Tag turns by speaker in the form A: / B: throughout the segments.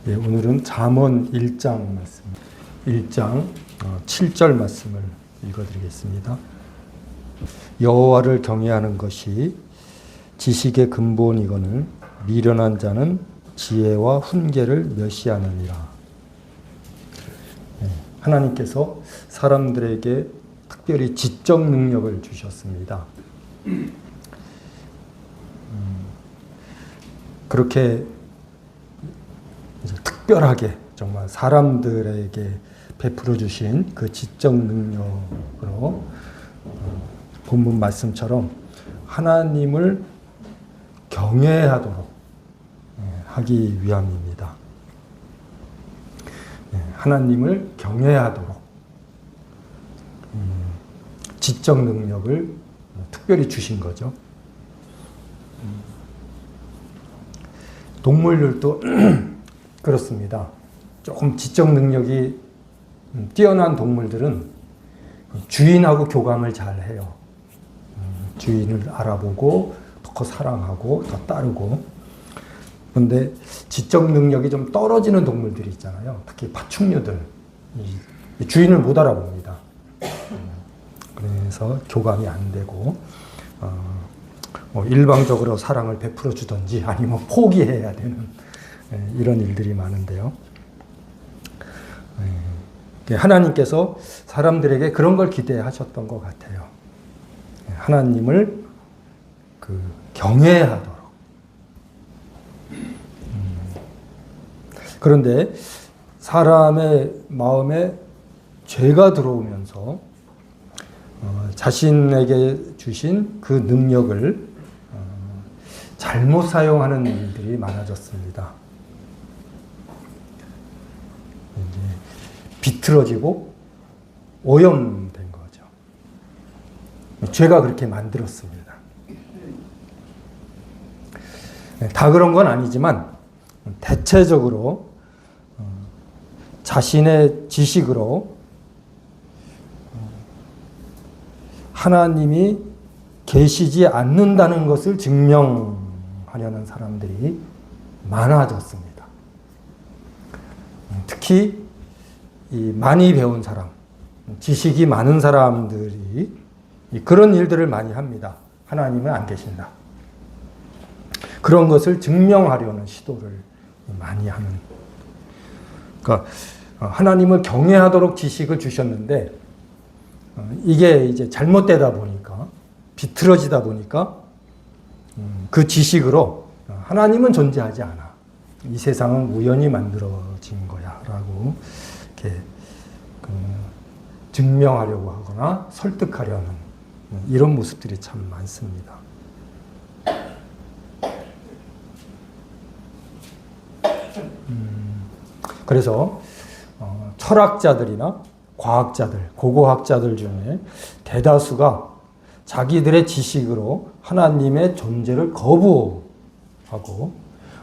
A: 예, 오늘은 잠언 1장 말씀, 1장 7절 말씀을 읽어드리겠습니다. 여호와를 경외하는 것이 지식의 근본이거늘 미련한 자는 지혜와 훈계를 멸시하느니라. 예, 하나님께서 사람들에게 특별히 지적 능력을 주셨습니다. 그렇게 특별하게 정말 사람들에게 베풀어 주신 그 지적 능력으로 본문 말씀처럼 하나님을 경외하도록 하기 위함입니다. 하나님을 경외하도록 지적 능력을 특별히 주신 거죠. 동물들도 그렇습니다. 조금 지적 능력이 뛰어난 동물들은 주인하고 교감을 잘 해요. 주인을 알아보고 더 사랑하고 더 따르고. 그런데 지적 능력이 좀 떨어지는 동물들이 있잖아요. 특히 파충류들. 주인을 못 알아봅니다. 그래서 교감이 안 되고 일방적으로 사랑을 베풀어 주든지 아니면 포기해야 되는 이런 일들이 많은데요. 하나님께서 사람들에게 그런 걸 기대하셨던 것 같아요. 하나님을 경외하도록. 그런데 사람의 마음에 죄가 들어오면서 자신에게 주신 그 능력을 잘못 사용하는 일들이 많아졌습니다. 이제 비틀어지고 오염된 거죠. 죄가 그렇게 만들었습니다. 다 그런 건 아니지만 대체적으로 자신의 지식으로 하나님이 계시지 않는다는 것을 증명하려는 사람들이 많아졌습니다. 특히 이 많이 배운 사람, 지식이 많은 사람들이 그런 일들을 많이 합니다. 하나님은 안 계신다. 그런 것을 증명하려는 시도를 많이 하는. 그러니까 하나님을 경외하도록 지식을 주셨는데 이게 이제 잘못되다 보니까, 비틀어지다 보니까 그 지식으로 하나님은 존재하지 않아. 이 세상은 우연히 만들어진 거야. 라고 이렇게 증명하려고 하거나 설득하려는 이런 모습들이 참 많습니다. 그래서 철학자들이나 과학자들, 고고학자들 중에 대다수가 자기들의 지식으로 하나님의 존재를 거부하고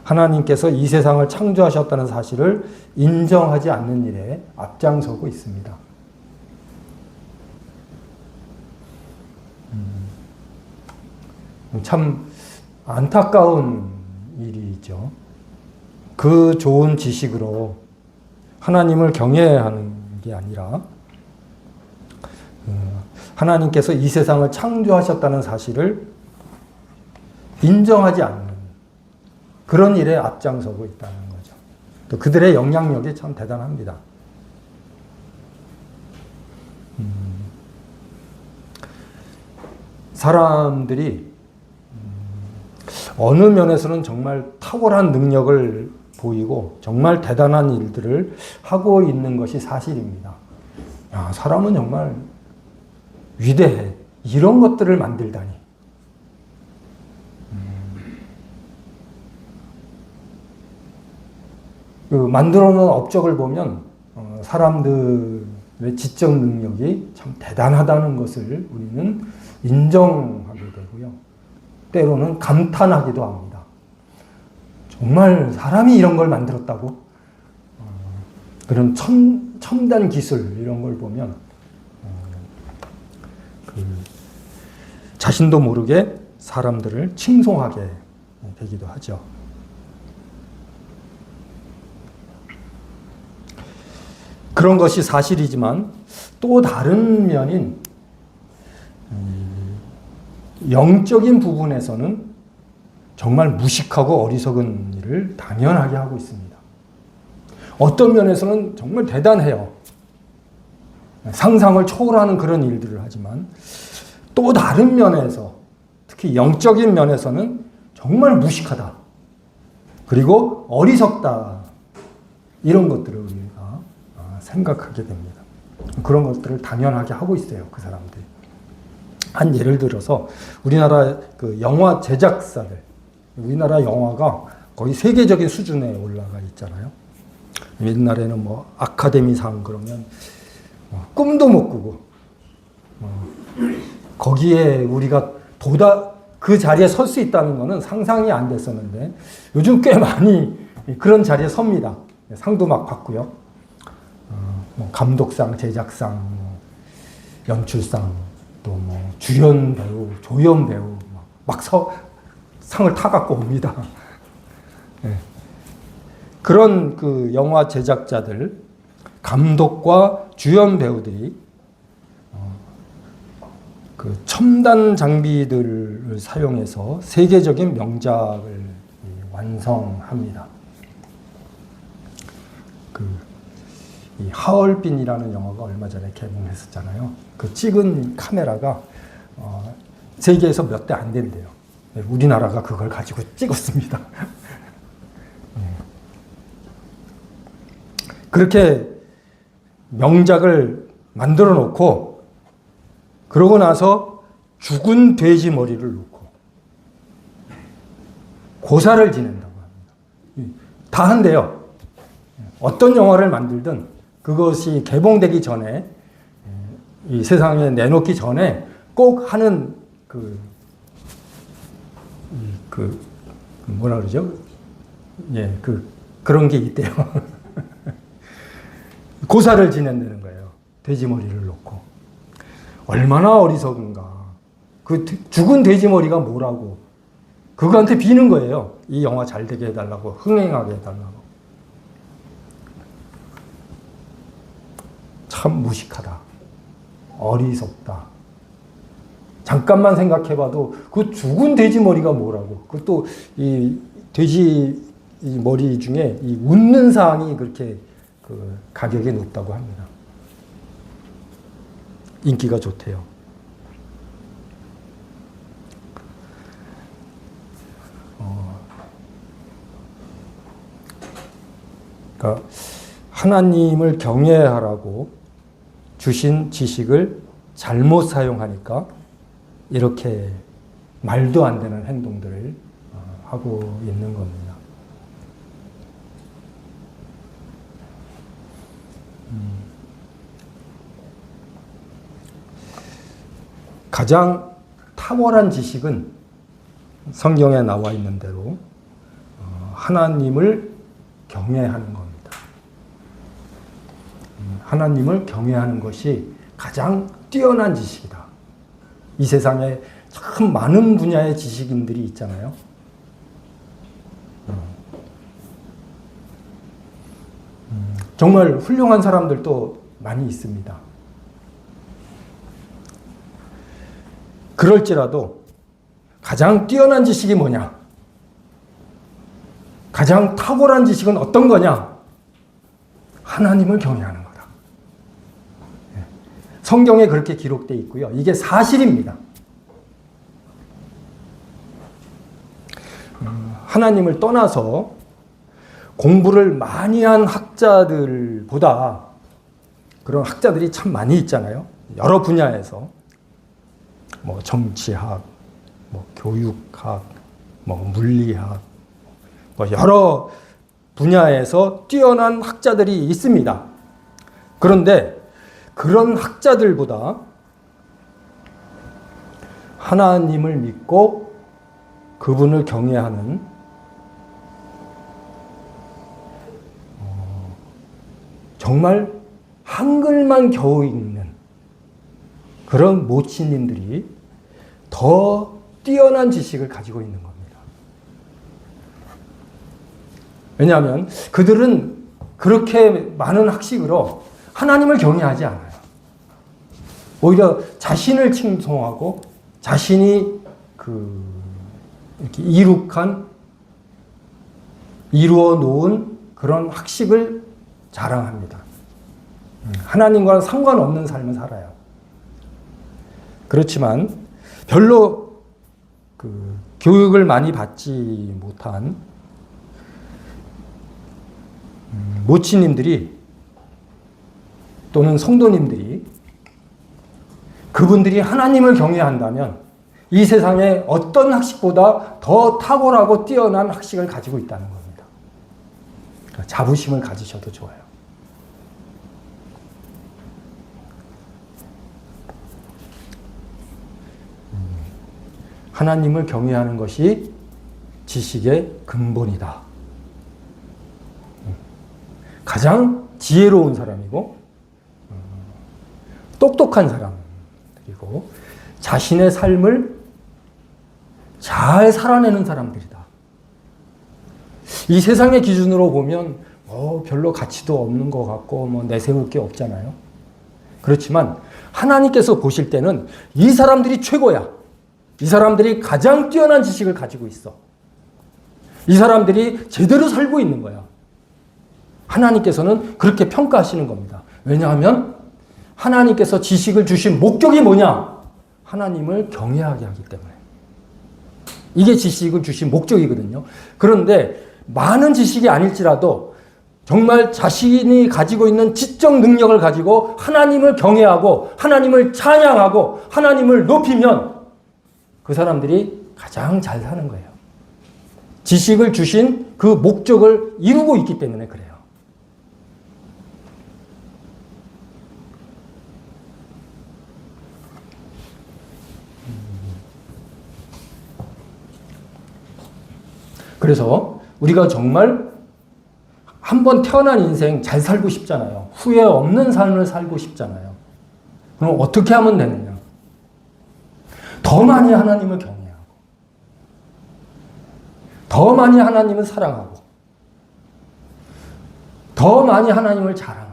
A: 하나님께서 이 세상을 창조하셨다는 사실을 인정하지 않는 일에 앞장서고 있습니다. 참 안타까운 일이죠. 그 좋은 지식으로 하나님을 경외하는 게 아니라 하나님께서 이 세상을 창조하셨다는 사실을 인정하지 않는 그런 일에 앞장서고 있다는 거죠. 또 그들의 영향력이 참 대단합니다. 사람들이 어느 면에서는 정말 탁월한 능력을 보이고 정말 대단한 일들을 하고 있는 것이 사실입니다. 야, 사람은 정말 위대해. 이런 것들을 만들다니. 만들어 놓은 업적을 보면 사람들의 지적 능력이 참 대단하다는 것을 우리는 인정하게 되고요. 때로는 감탄하기도 합니다. 정말 사람이 이런 걸 만들었다고? 그런 첨단 기술 이런 걸 보면 자신도 모르게 사람들을 칭송하게 되기도 하죠. 그런 것이 사실이지만 또 다른 면인 영적인 부분에서는 정말 무식하고 어리석은 일을 당연하게 하고 있습니다. 어떤 면에서는 정말 대단해요. 상상을 초월하는 그런 일들을 하지만 또 다른 면에서 특히 영적인 면에서는 정말 무식하다. 그리고 어리석다. 이런 것들을 우리가 생각하게 됩니다. 그런 것들을 당연하게 하고 있어요. 그 사람들이. 한 예를 들어서 우리나라 그 영화 제작사들. 우리나라 영화가 거의 세계적인 수준에 올라가 있잖아요. 옛날에는 뭐 아카데미상 그러면 꿈도 못 꾸고 거기에 우리가 그 자리에 설 수 있다는 것은 상상이 안 됐었는데 요즘 꽤 많이 그런 자리에 섭니다. 상도 막 받고요. 뭐 감독상, 제작상, 연출상, 또 뭐 주연 배우, 조연 배우 막 상을 타갖고 옵니다. 네. 그런 그 영화 제작자들, 감독과 주연 배우들이 그 첨단 장비들을 사용해서 세계적인 명작을 완성합니다. 이 하얼빈이라는 영화가 얼마 전에 개봉했었잖아요. 그 찍은 카메라가 세계에서 몇 대 안 된대요. 우리나라가 그걸 가지고 찍었습니다. 그렇게 명작을 만들어 놓고 그러고 나서 죽은 돼지 머리를 놓고 고사를 지낸다고 합니다. 다 한대요. 어떤 영화를 만들든 그것이 개봉되기 전에 이 세상에 내놓기 전에 꼭 하는 뭐라 그러죠? 예, 그런 게 있대요. 고사를 지낸다는 거예요. 돼지 머리를 놓고. 얼마나 어리석은가. 그 죽은 돼지 머리가 뭐라고. 그거한테 비는 거예요. 이 영화 잘 되게 해달라고, 흥행하게 해달라고. 참 무식하다. 어리석다. 잠깐만 생각해봐도 그 죽은 돼지 머리가 뭐라고. 그것도 이 돼지 머리 중에 이 웃는 상이 그렇게 그 가격이 높다고 합니다. 인기가 좋대요. 그러니까 하나님을 경외하라고 주신 지식을 잘못 사용하니까 이렇게 말도 안 되는 행동들을 하고 있는 겁니다. 가장 탁월한 지식은 성경에 나와 있는 대로 하나님을 경외하는 겁니다. 하나님을 경외하는 것이 가장 뛰어난 지식이다. 이 세상에 참 많은 분야의 지식인들이 있잖아요. 정말 훌륭한 사람들도 많이 있습니다. 그럴지라도 가장 뛰어난 지식이 뭐냐? 가장 탁월한 지식은 어떤 거냐? 하나님을 경외하는 거다. 성경에 그렇게 기록되어 있고요. 이게 사실입니다. 하나님을 떠나서 공부를 많이 한 학자들보다 그런 학자들이 참 많이 있잖아요. 여러 분야에서 뭐 정치학, 뭐 교육학, 뭐 물리학, 뭐 여러 분야에서 뛰어난 학자들이 있습니다. 그런데 그런 학자들보다 하나님을 믿고 그분을 경외하는 정말 한글만 겨우 읽는 그런 모치님들이 더 뛰어난 지식을 가지고 있는 겁니다. 왜냐하면 그들은 그렇게 많은 학식으로 하나님을 경외하지 않아요. 오히려 자신을 칭송하고 자신이 이렇게 이루어 놓은 그런 학식을 자랑합니다. 하나님과 상관없는 삶을 살아요. 그렇지만 별로 교육을 많이 받지 못한 모치님들이 또는 성도님들이 그분들이 하나님을 경외한다면 이 세상에 어떤 학식보다 더 탁월하고 뛰어난 학식을 가지고 있다는 겁니다. 자부심을 가지셔도 좋아요. 하나님을 경외하는 것이 지식의 근본이다. 가장 지혜로운 사람이고 똑똑한 사람들이고 자신의 삶을 잘 살아내는 사람들이다. 이 세상의 기준으로 보면 별로 가치도 없는 것 같고 내세울 게 없잖아요. 그렇지만 하나님께서 보실 때는 이 사람들이 최고야. 이 사람들이 가장 뛰어난 지식을 가지고 있어. 이 사람들이 제대로 살고 있는 거야. 하나님께서는 그렇게 평가하시는 겁니다. 왜냐하면 하나님께서 지식을 주신 목적이 뭐냐? 하나님을 경외하게 하기 때문에. 이게 지식을 주신 목적이거든요. 그런데 많은 지식이 아닐지라도 정말 자신이 가지고 있는 지적 능력을 가지고 하나님을 경외하고 하나님을 찬양하고 하나님을 높이면 그 사람들이 가장 잘 사는 거예요. 지식을 주신 그 목적을 이루고 있기 때문에 그래요. 그래서 우리가 정말 한번 태어난 인생 잘 살고 싶잖아요. 후회 없는 삶을 살고 싶잖아요. 그럼 어떻게 하면 되느냐? 더 많이 하나님을 경외하고 더 많이 하나님을 사랑하고 더 많이 하나님을 자랑하는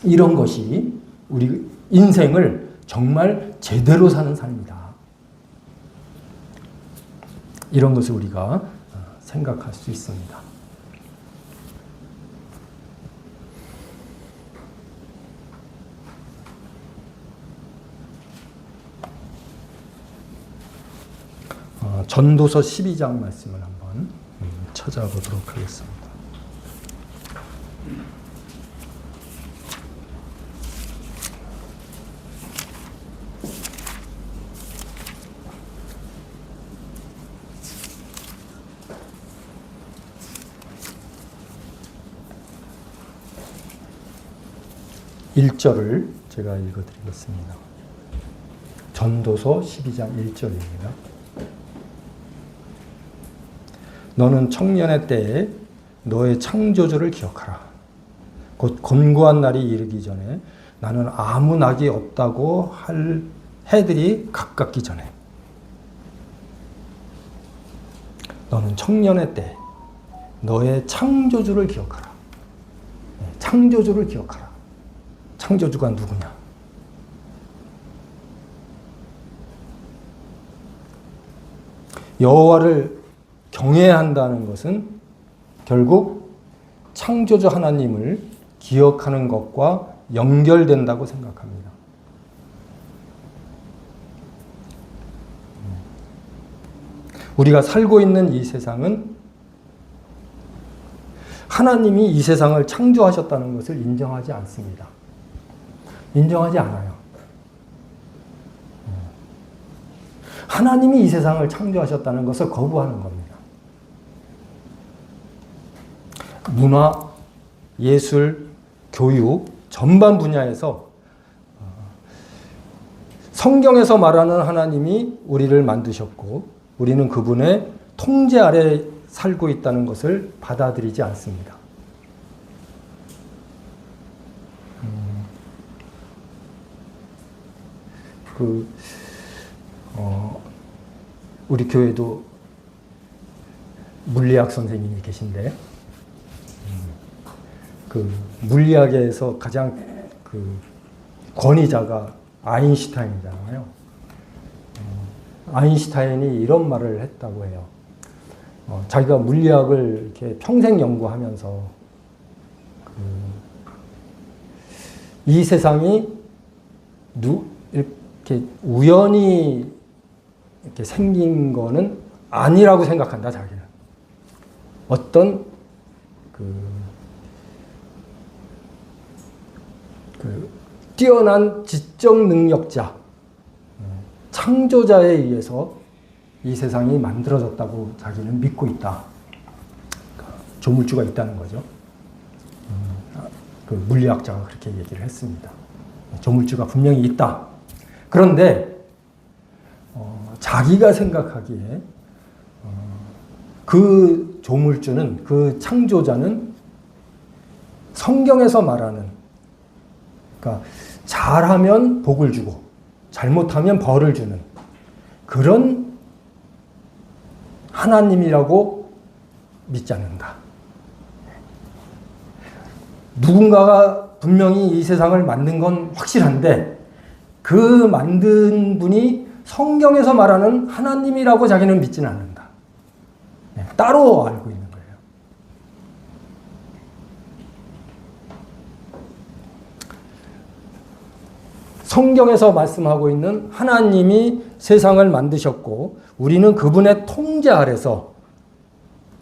A: 이런 것이 우리 인생을 정말 제대로 사는 삶이다. 이런 것을 우리가 생각할 수 있습니다. 전도서 12장 말씀을 한번 찾아보도록 하겠습니다. (1절을) 제가 읽어드리겠습니다. 전도서 12장 1절입니다. 너는 청년의 때에 너의 창조주를 기억하라. 곧 곤고한 날이 이르기 전에 나는 아무 낙이 없다고 할 해들이 가깝기 전에. 너는 청년의 때에 너의 창조주를 기억하라. 창조주를 기억하라. 창조주가 누구냐? 여호와를 경외해야 한다는 것은 결국 창조주 하나님을 기억하는 것과 연결된다고 생각합니다. 우리가 살고 있는 이 세상은 하나님이 이 세상을 창조하셨다는 것을 인정하지 않습니다. 인정하지 않아요. 하나님이 이 세상을 창조하셨다는 것을 거부하는 겁니다. 문화, 예술, 교육 전반 분야에서 성경에서 말하는 하나님이 우리를 만드셨고 우리는 그분의 통제 아래 살고 있다는 것을 받아들이지 않습니다. 우리 교회도 물리학 선생님이 계신데 그 물리학에서 가장 그 권위자가 아인슈타인이잖아요. 아인슈타인이 이런 말을 했다고 해요. 자기가 물리학을 이렇게 평생 연구하면서 이 세상이 이렇게 우연히 이렇게 생긴 거는 아니라고 생각한다, 자기는. 어떤 뛰어난 지적 능력자, 창조자에 의해서 이 세상이 만들어졌다고 자기는 믿고 있다. 조물주가 있다는 거죠. 그 물리학자가 그렇게 얘기를 했습니다. 조물주가 분명히 있다. 그런데 자기가 생각하기에 그 조물주는, 그 창조자는 성경에서 말하는, 그러니까 잘하면 복을 주고 잘못하면 벌을 주는 그런 하나님이라고 믿지 않는다. 누군가가 분명히 이 세상을 만든 건 확실한데 그 만든 분이 성경에서 말하는 하나님이라고 자기는 믿지는 않는다. 따로 알고 있는 거예요. 성경에서 말씀하고 있는 하나님이 세상을 만드셨고 우리는 그분의 통제 아래서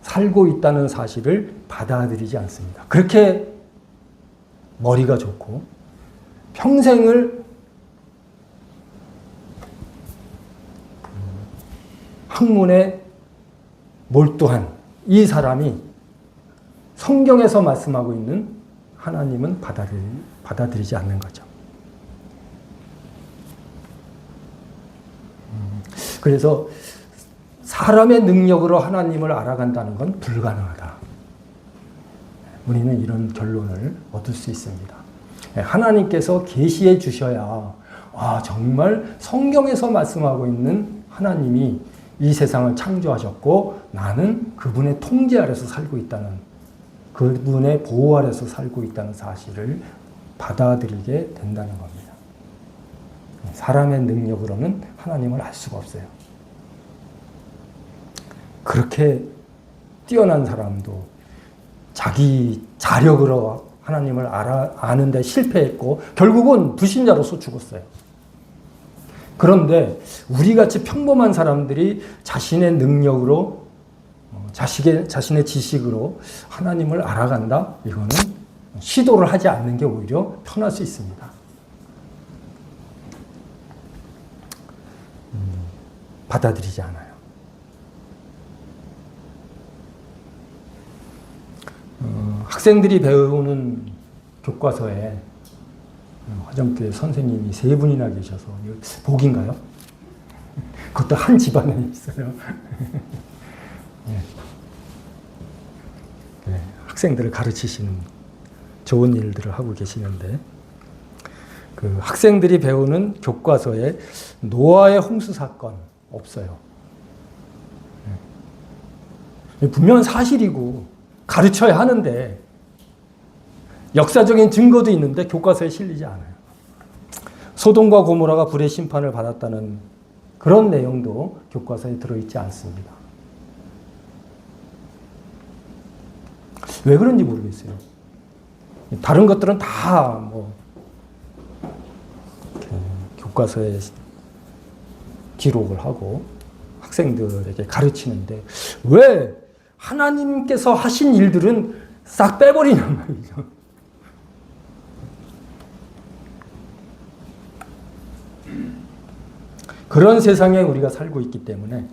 A: 살고 있다는 사실을 받아들이지 않습니다. 그렇게 머리가 좋고 평생을 학문에 몰두한 이 사람이 성경에서 말씀하고 있는 하나님은 받아들이지 않는 거죠. 그래서 사람의 능력으로 하나님을 알아간다는 건 불가능하다. 우리는 이런 결론을 얻을 수 있습니다. 하나님께서 계시해 주셔야 정말 성경에서 말씀하고 있는 하나님이 이 세상을 창조하셨고 나는 그분의 통제 아래서 살고 있다는, 그분의 보호 아래서 살고 있다는 사실을 받아들이게 된다는 겁니다. 사람의 능력으로는 하나님을 알 수가 없어요. 그렇게 뛰어난 사람도 자기 자력으로 하나님을 아는데 실패했고 결국은 불신자로서 죽었어요. 그런데 우리같이 평범한 사람들이 자신의 능력으로 자신의 지식으로 하나님을 알아간다? 이거는 시도를 하지 않는 게 오히려 편할 수 있습니다. 받아들이지 않아요. 학생들이 배우는 교과서에 화정교회 선생님이 3분이나 계셔서 복인가요? 그것도 한 집안에 있어요. 네. 네. 학생들을 가르치시는 좋은 일들을 하고 계시는데 그 학생들이 배우는 교과서에 노아의 홍수 사건 없어요. 네. 분명 사실이고 가르쳐야 하는데 역사적인 증거도 있는데 교과서에 실리지 않아요. 소돔과 고모라가 불의 심판을 받았다는 그런 내용도 교과서에 들어있지 않습니다. 왜 그런지 모르겠어요. 다른 것들은 다 교과서에 기록을 하고 학생들에게 가르치는데 왜 하나님께서 하신 일들은 싹 빼버리냔 말이죠. 그런 세상에 우리가 살고 있기 때문에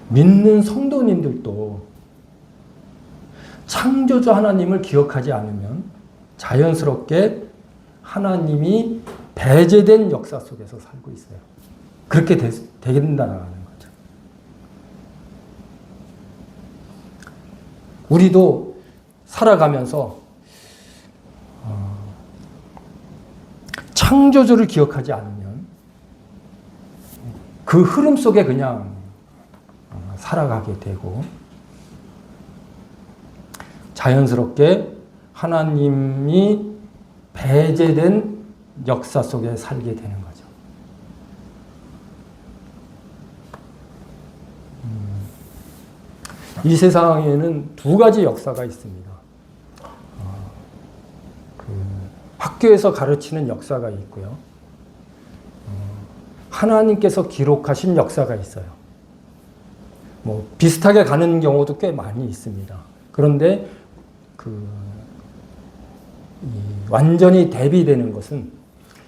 A: 믿는 성도님들도 창조주 하나님을 기억하지 않으면 자연스럽게 하나님이 배제된 역사 속에서 살고 있어요. 그렇게 된다는 거죠. 우리도 살아가면서 창조주를 기억하지 않으면 그 흐름 속에 그냥 살아가게 되고 자연스럽게 하나님이 배제된 역사 속에 살게 되는 거죠. 이 세상에는 두 가지 역사가 있습니다. 학교에서 가르치는 역사가 있고요. 하나님께서 기록하신 역사가 있어요. 뭐 비슷하게 가는 경우도 꽤 많이 있습니다. 그런데 완전히 대비되는 것은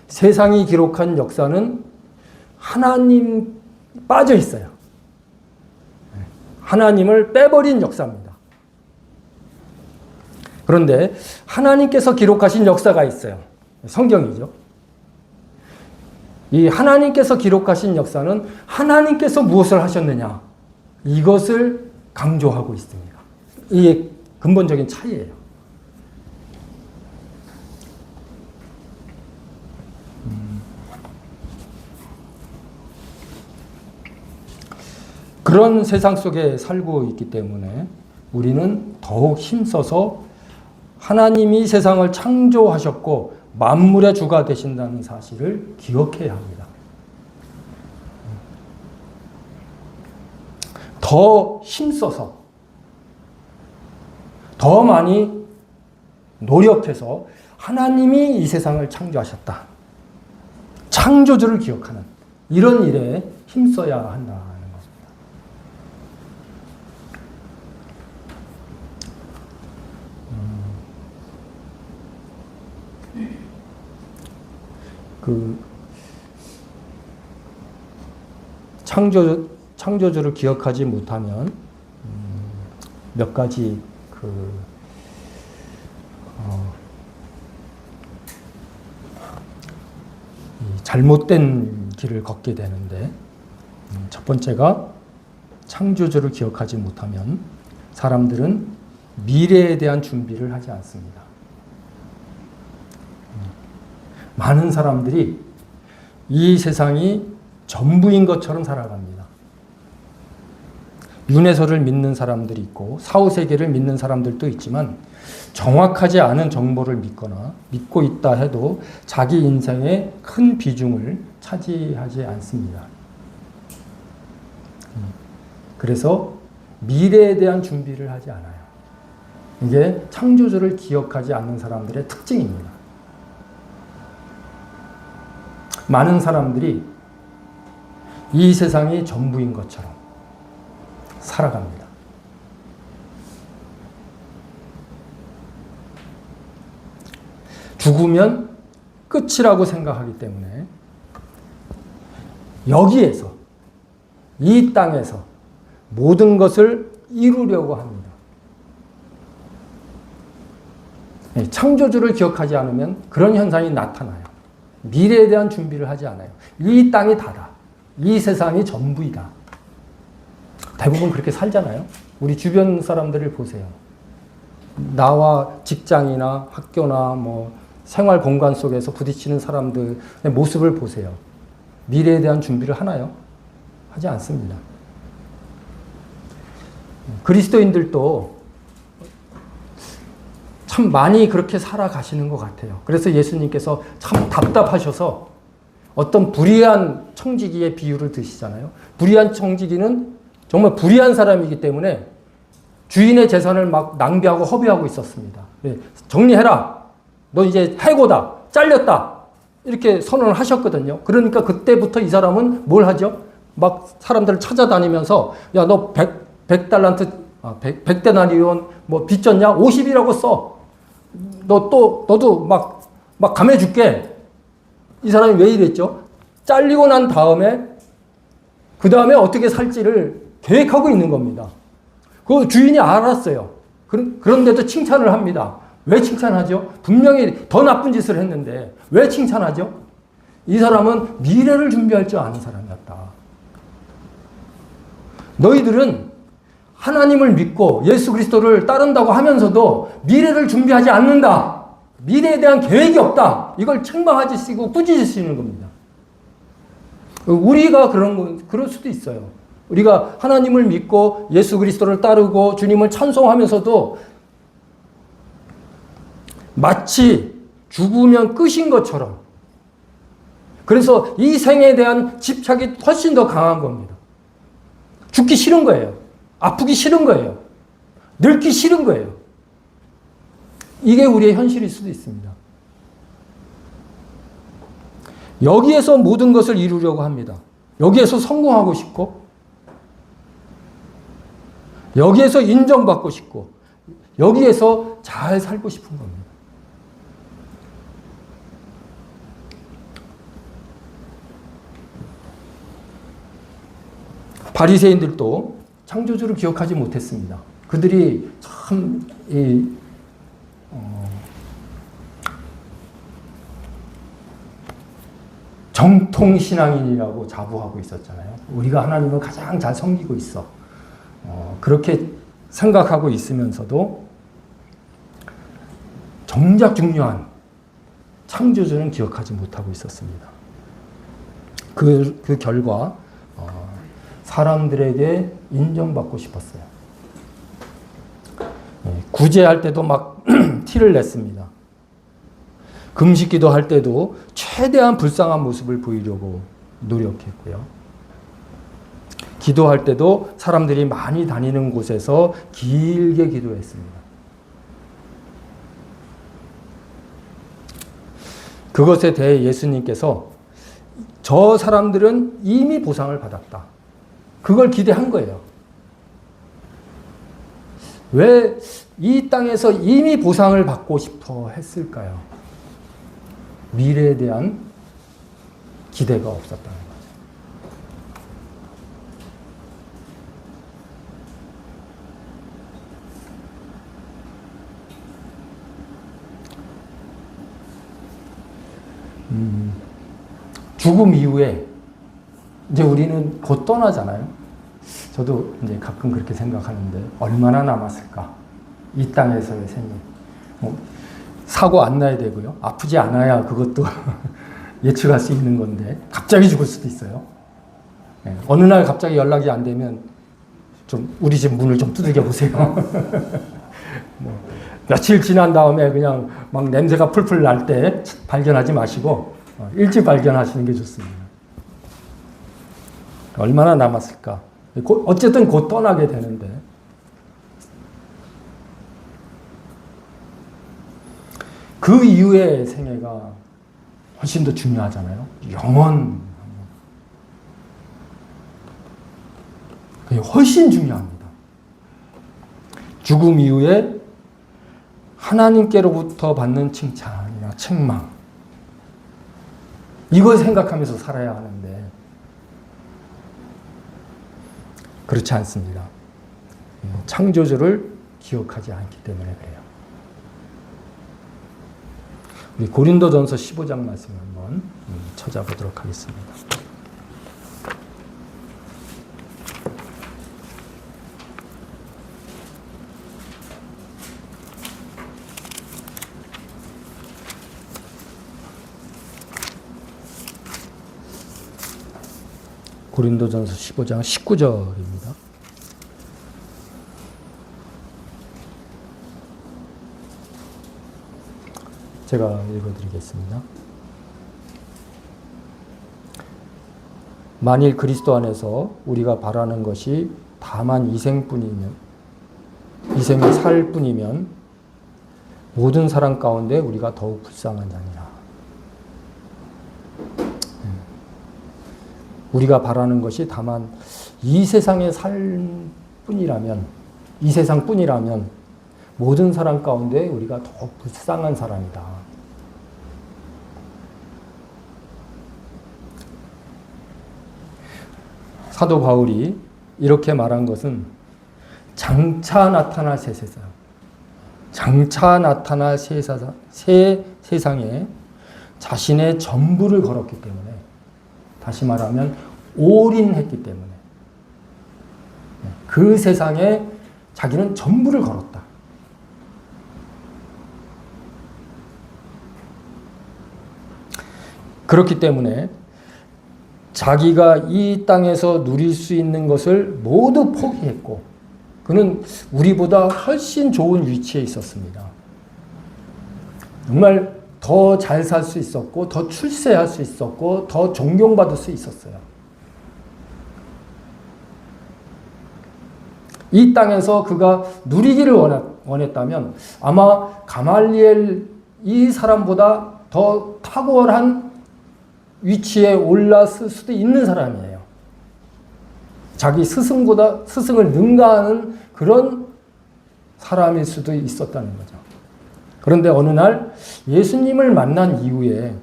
A: 세상이 기록한 역사는 하나님 빠져 있어요. 하나님을 빼버린 역사입니다. 그런데 하나님께서 기록하신 역사가 있어요. 성경이죠. 이 하나님께서 기록하신 역사는 하나님께서 무엇을 하셨느냐, 이것을 강조하고 있습니다. 이게 근본적인 차이예요. 그런 세상 속에 살고 있기 때문에 우리는 더욱 힘써서 하나님이 세상을 창조하셨고 만물의 주가 되신다는 사실을 기억해야 합니다. 더 힘써서, 더 많이 노력해서 하나님이 이 세상을 창조하셨다, 창조주를 기억하는 이런 일에 힘써야 한다는 것입니다. 창조주를 기억하지 못하면 몇 가지 잘못된 길을 걷게 되는데, 첫 번째가 창조주를 기억하지 못하면 사람들은 미래에 대한 준비를 하지 않습니다. 많은 사람들이 이 세상이 전부인 것처럼 살아갑니다. 윤회설을 믿는 사람들이 있고 사후세계를 믿는 사람들도 있지만 정확하지 않은 정보를 믿거나 믿고 있다 해도 자기 인생의 큰 비중을 차지하지 않습니다. 그래서 미래에 대한 준비를 하지 않아요. 이게 창조주를 기억하지 않는 사람들의 특징입니다. 많은 사람들이 이 세상이 전부인 것처럼 살아갑니다. 죽으면 끝이라고 생각하기 때문에 여기에서, 이 땅에서 모든 것을 이루려고 합니다. 창조주를 기억하지 않으면 그런 현상이 나타나요. 미래에 대한 준비를 하지 않아요. 이 땅이 다다. 이 세상이 전부이다. 대부분 그렇게 살잖아요. 우리 주변 사람들을 보세요. 나와 직장이나 학교나 생활 공간 속에서 부딪히는 사람들의 모습을 보세요. 미래에 대한 준비를 하나요? 하지 않습니다. 그리스도인들도 참 많이 그렇게 살아가시는 것 같아요. 그래서 예수님께서 참 답답하셔서 어떤 불의한 청지기의 비유를 드시잖아요. 불의한 청지기는 정말 불의한 사람이기 때문에 주인의 재산을 막 낭비하고 허비하고 있었습니다. 정리해라. 너 이제 해고다. 잘렸다. 이렇게 선언을 하셨거든요. 그러니까 그때부터 이 사람은 뭘 하죠? 막 사람들을 찾아다니면서 야, 너 100데나리온 빚졌냐? 50이라고 써. 너도 막 감해줄게. 이 사람이 왜 이랬죠? 잘리고 난 다음에 그 다음에 어떻게 살지를 계획하고 있는 겁니다. 그 주인이 알았어요. 그런데도 칭찬을 합니다. 왜 칭찬하죠? 분명히 더 나쁜 짓을 했는데 왜 칭찬하죠? 이 사람은 미래를 준비할 줄 아는 사람이었다. 너희들은 하나님을 믿고 예수 그리스도를 따른다고 하면서도 미래를 준비하지 않는다. 미래에 대한 계획이 없다. 이걸 책망하시고 꾸짖으시는 겁니다. 우리가 그럴 수도 있어요. 우리가 하나님을 믿고 예수 그리스도를 따르고 주님을 찬송하면서도 마치 죽으면 끝인 것처럼. 그래서 이 생에 대한 집착이 훨씬 더 강한 겁니다. 죽기 싫은 거예요. 아프기 싫은 거예요. 늙기 싫은 거예요. 이게 우리의 현실일 수도 있습니다. 여기에서 모든 것을 이루려고 합니다. 여기에서 성공하고 싶고, 여기에서 인정받고 싶고, 여기에서 잘 살고 싶은 겁니다. 바리새인들도 창조주를 기억하지 못했습니다. 그들이 참 정통신앙인이라고 자부하고 있었잖아요. 우리가 하나님을 가장 잘 섬기고 있어. 그렇게 생각하고 있으면서도 정작 중요한 창조주는 기억하지 못하고 있었습니다. 그 결과 사람들에게 인정받고 싶었어요. 구제할 때도 막 티를 냈습니다. 금식기도 할 때도 최대한 불쌍한 모습을 보이려고 노력했고요. 기도할 때도 사람들이 많이 다니는 곳에서 길게 기도했습니다. 그것에 대해 예수님께서 저 사람들은 이미 보상을 받았다. 그걸 기대한 거예요. 왜 이 땅에서 이미 보상을 받고 싶어 했을까요? 미래에 대한 기대가 없었다는 거죠. 죽음 이후에 이제 우리는 곧 떠나잖아요. 저도 이제 가끔 그렇게 생각하는데 얼마나 남았을까? 이 땅에서의 생일. 사고 안 나야 되고요. 아프지 않아야 그것도 예측할 수 있는 건데 갑자기 죽을 수도 있어요. 네. 어느 날 갑자기 연락이 안 되면 좀 우리 집 문을 좀 두들겨 보세요. 며칠 지난 다음에 그냥 막 냄새가 풀풀 날 때 발견하지 마시고 일찍 발견하시는 게 좋습니다. 얼마나 남았을까? 어쨌든 곧 떠나게 되는데 그 이후의 생애가 훨씬 더 중요하잖아요. 영원. 그게 훨씬 중요합니다. 죽음 이후에 하나님께로부터 받는 칭찬이나 책망. 이걸 생각하면서 살아야 하는데 그렇지 않습니다. 창조주를 기억하지 않기 때문에 그래요. 우리 고린도전서 15장 말씀 한번 찾아보도록 하겠습니다. 고린도전서 15장 19절입니다. 제가 읽어드리겠습니다. 만일 그리스도 안에서 우리가 바라는 것이 다만 이생의 살 뿐이면 모든 사람 가운데 우리가 더욱 불쌍한 자니라. 우리가 바라는 것이 다만 이 세상의 살 뿐이라면, 이 세상 뿐이라면 모든 사람 가운데 우리가 더욱 불쌍한 사람이다. 사도 바울이 이렇게 말한 것은 장차 나타날 새 세상, 장차 나타날 새 세상에 자신의 전부를 걸었기 때문에, 다시 말하면 올인했기 때문에 그 세상에 자기는 전부를 걸었다. 그렇기 때문에 자기가 이 땅에서 누릴 수 있는 것을 모두 포기했고, 그는 우리보다 훨씬 좋은 위치에 있었습니다. 정말 더 잘 살 수 있었고, 더 출세할 수 있었고, 더 존경받을 수 있었어요. 이 땅에서 그가 누리기를 원했다면 아마 가말리엘 이 사람보다 더 탁월한 위치에 올랐을 수도 있는 사람이에요. 자기 스승을 능가하는 그런 사람일 수도 있었다는 거죠. 그런데 어느 날 예수님을 만난 이후에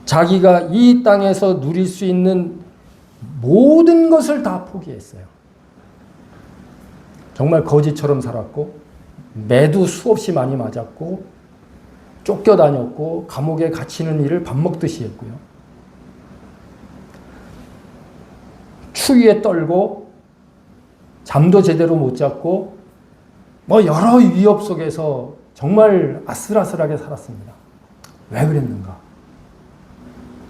A: 자기가 이 땅에서 누릴 수 있는 모든 것을 다 포기했어요. 정말 거지처럼 살았고, 매도 수없이 많이 맞았고, 쫓겨다녔고, 감옥에 갇히는 일을 밥 먹듯이 했고요. 추위에 떨고, 잠도 제대로 못 잤고, 여러 위협 속에서 정말 아슬아슬하게 살았습니다. 왜 그랬는가?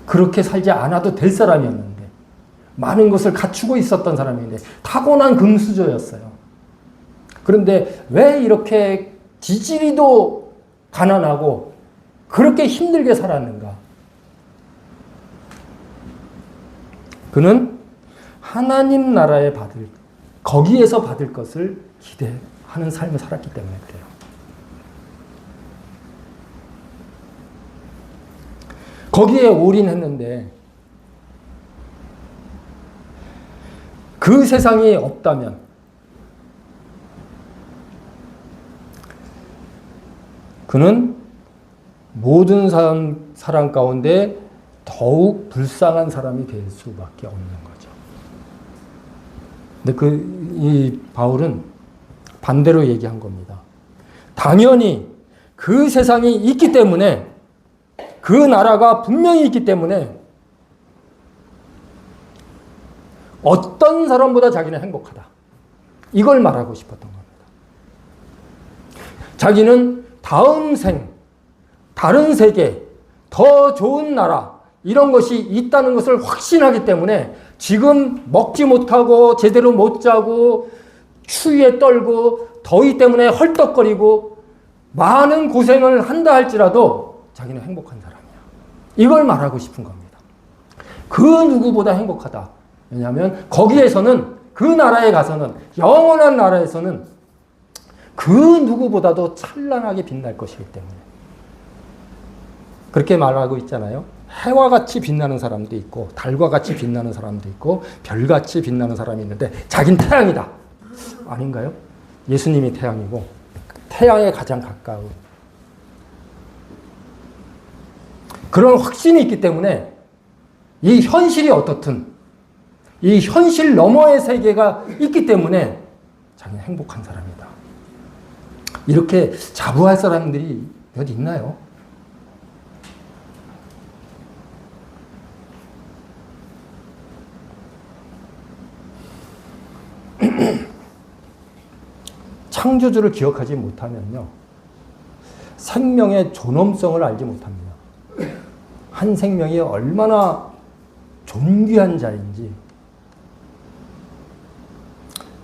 A: 그렇게 살지 않아도 될 사람이었는데, 많은 것을 갖추고 있었던 사람인데, 타고난 금수저였어요. 그런데 왜 이렇게 지지리도 가난하고 그렇게 힘들게 살았는가? 그는 하나님 나라에 거기에서 받을 것을 기대하는 삶을 살았기 때문에 그래요. 거기에 올인했는데 그 세상이 없다면 그는 모든 사람 가운데 더욱 불쌍한 사람이 될 수밖에 없는 거죠. 근데 이 바울은 반대로 얘기한 겁니다. 당연히 그 세상이 있기 때문에, 그 나라가 분명히 있기 때문에 어떤 사람보다 자기는 행복하다. 이걸 말하고 싶었던 겁니다. 자기는 다음 생, 다른 세계, 더 좋은 나라, 이런 것이 있다는 것을 확신하기 때문에 지금 먹지 못하고 제대로 못 자고 추위에 떨고 더위 때문에 헐떡거리고 많은 고생을 한다 할지라도 자기는 행복한 사람이야. 이걸 말하고 싶은 겁니다. 그 누구보다 행복하다. 왜냐하면 거기에서는, 그 나라에 가서는, 영원한 나라에서는 그 누구보다도 찬란하게 빛날 것이기 때문에. 그렇게 말하고 있잖아요. 해와 같이 빛나는 사람도 있고, 달과 같이 빛나는 사람도 있고, 별같이 빛나는 사람이 있는데 자긴 태양이다. 아닌가요? 예수님이 태양이고 태양에 가장 가까운 그런 확신이 있기 때문에 이 현실이 어떻든 이 현실 너머의 세계가 있기 때문에 자기는 행복한 사람이다. 이렇게 자부할 사람들이 몇 있나요? 창조주를 기억하지 못하면요, 생명의 존엄성을 알지 못합니다. 한 생명이 얼마나 존귀한 자인지.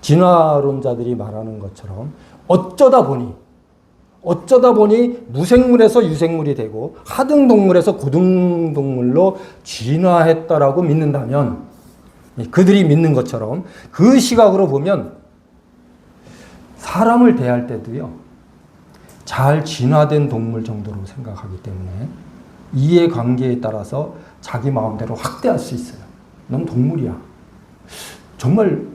A: 진화론자들이 말하는 것처럼 어쩌다 보니 무생물에서 유생물이 되고 하등동물에서 고등동물로 진화했다라고 믿는다면, 그들이 믿는 것처럼 그 시각으로 보면 사람을 대할 때도요, 잘 진화된 동물 정도로 생각하기 때문에 이해관계에 따라서 자기 마음대로 확대할 수 있어요. 넌 동물이야. 정말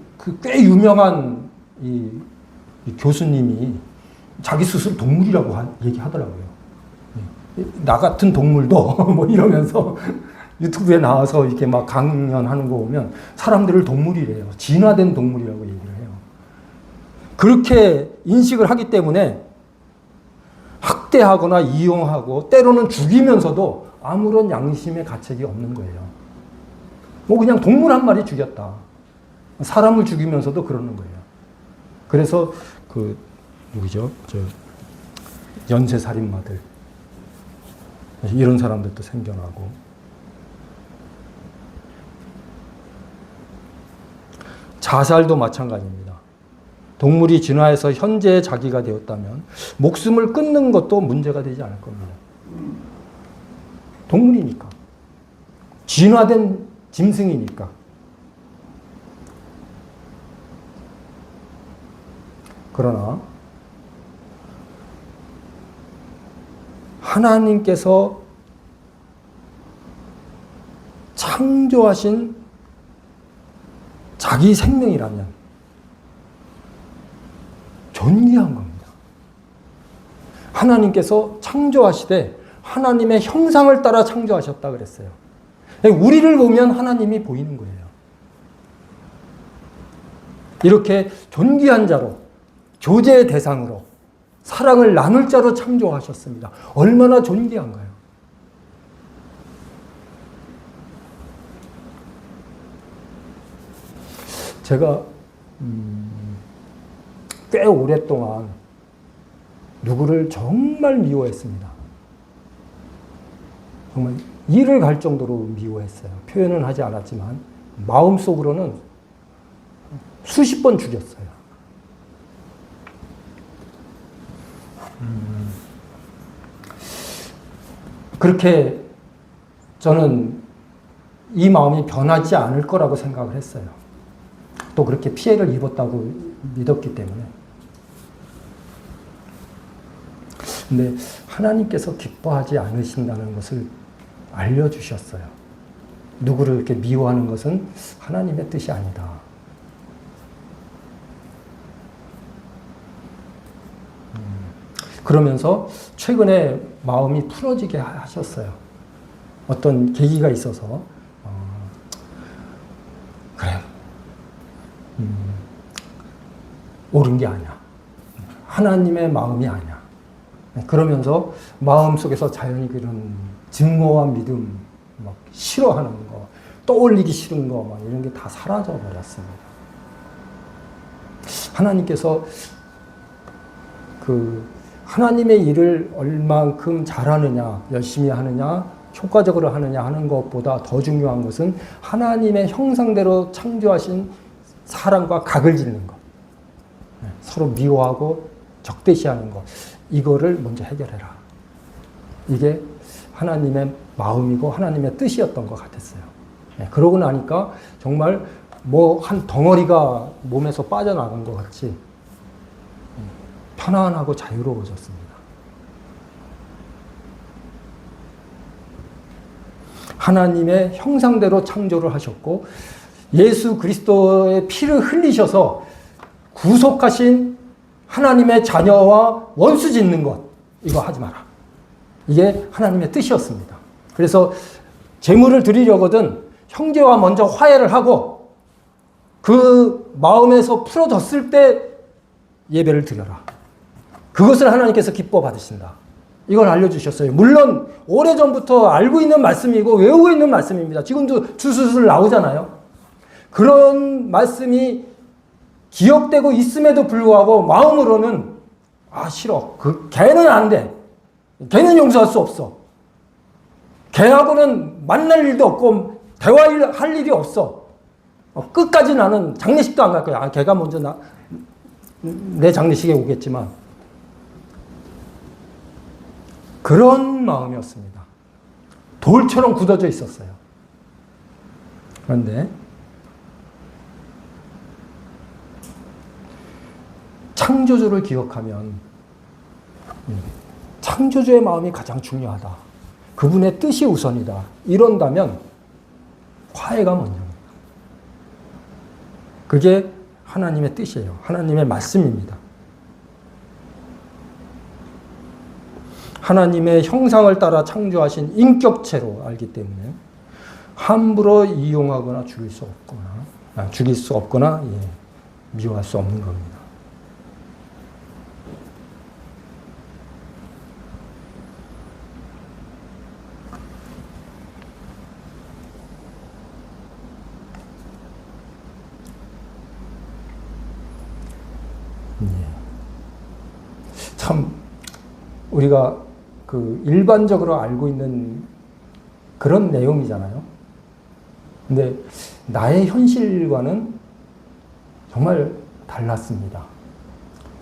A: 꽤 유명한 이 교수님이 자기 스스로 동물이라고 얘기하더라고요. 나 같은 동물도 뭐 이러면서 유튜브에 나와서 이렇게 막 강연하는 거 보면 사람들을 동물이래요. 진화된 동물이라고 얘기를 해요. 그렇게 인식을 하기 때문에 학대하거나 이용하고 때로는 죽이면서도 아무런 양심의 가책이 없는 거예요. 뭐 그냥 동물 한 마리 죽였다. 사람을 죽이면서도 그러는 거예요. 그래서 누구죠? 연쇄살인마들, 이런 사람들도 생겨나고. 자살도 마찬가지입니다. 동물이 진화해서 현재의 자기가 되었다면 목숨을 끊는 것도 문제가 되지 않을 겁니다. 동물이니까. 진화된 짐승이니까. 그러나 하나님께서 창조하신 자기 생명이라면 존귀한 겁니다. 하나님께서 창조하시되 하나님의 형상을 따라 창조하셨다 그랬어요. 우리를 보면 하나님이 보이는 거예요. 이렇게 존귀한 자로, 교제의 대상으로, 사랑을 나눌 자로 창조하셨습니다. 얼마나 존귀한가요? 제가 꽤 오랫동안 누구를 정말 미워했습니다. 정말 이를 갈 정도로 미워했어요. 표현은 하지 않았지만 마음속으로는 수십 번 죽였어요. 그렇게 저는 이 마음이 변하지 않을 거라고 생각을 했어요. 또 그렇게 피해를 입었다고 믿었기 때문에. 근데 하나님께서 기뻐하지 않으신다는 것을 알려주셨어요. 누구를 이렇게 미워하는 것은 하나님의 뜻이 아니다. 그러면서 최근에 마음이 풀어지게 하셨어요. 어떤 계기가 있어서 그래, 옳은 게 아니야. 하나님의 마음이 아니야. 그러면서 마음속에서 자연히 그런 증오와 믿음, 막 싫어하는 거, 떠올리기 싫은 거, 막 이런 게 다 사라져 버렸습니다. 하나님께서 하나님의 일을 얼만큼 잘하느냐, 열심히 하느냐, 효과적으로 하느냐 하는 것보다 더 중요한 것은 하나님의 형상대로 창조하신 사람과 각을 짓는 것. 서로 미워하고 적대시하는 것. 이거를 먼저 해결해라. 이게 하나님의 마음이고 하나님의 뜻이었던 것 같았어요. 그러고 나니까 정말 한 덩어리가 몸에서 빠져나간 것 같이 편안하고 자유로워졌습니다. 하나님의 형상대로 창조를 하셨고 예수 그리스도의 피를 흘리셔서 구속하신 하나님의 자녀와 원수 짓는 것, 이거 하지 마라. 이게 하나님의 뜻이었습니다. 그래서 제물을 드리려거든 형제와 먼저 화해를 하고 그 마음에서 풀어졌을 때 예배를 드려라. 그것을 하나님께서 기뻐 받으신다. 이걸 알려주셨어요. 물론 오래전부터 알고 있는 말씀이고 외우고 있는 말씀입니다. 지금도 주술술 나오잖아요. 그런 말씀이 기억되고 있음에도 불구하고 마음으로는 싫어. 걔는 안 돼. 걔는 용서할 수 없어. 걔하고는 만날 일도 없고 대화할 일이 없어. 끝까지 나는 장례식도 안 갈 거야. 걔가 먼저 내 장례식에 오겠지만 그런 마음이었습니다. 돌처럼 굳어져 있었어요. 그런데 창조주를 기억하면 창조주의 마음이 가장 중요하다. 그분의 뜻이 우선이다. 이런다면 화해가 먼저입니다. 그게 하나님의 뜻이에요. 하나님의 말씀입니다. 하나님의 형상을 따라 창조하신 인격체로 알기 때문에 함부로 이용하거나 죽일 수 없거나 미워할 수 없는 겁니다. 참 우리가 일반적으로 알고 있는 그런 내용이잖아요. 근데 나의 현실과는 정말 달랐습니다.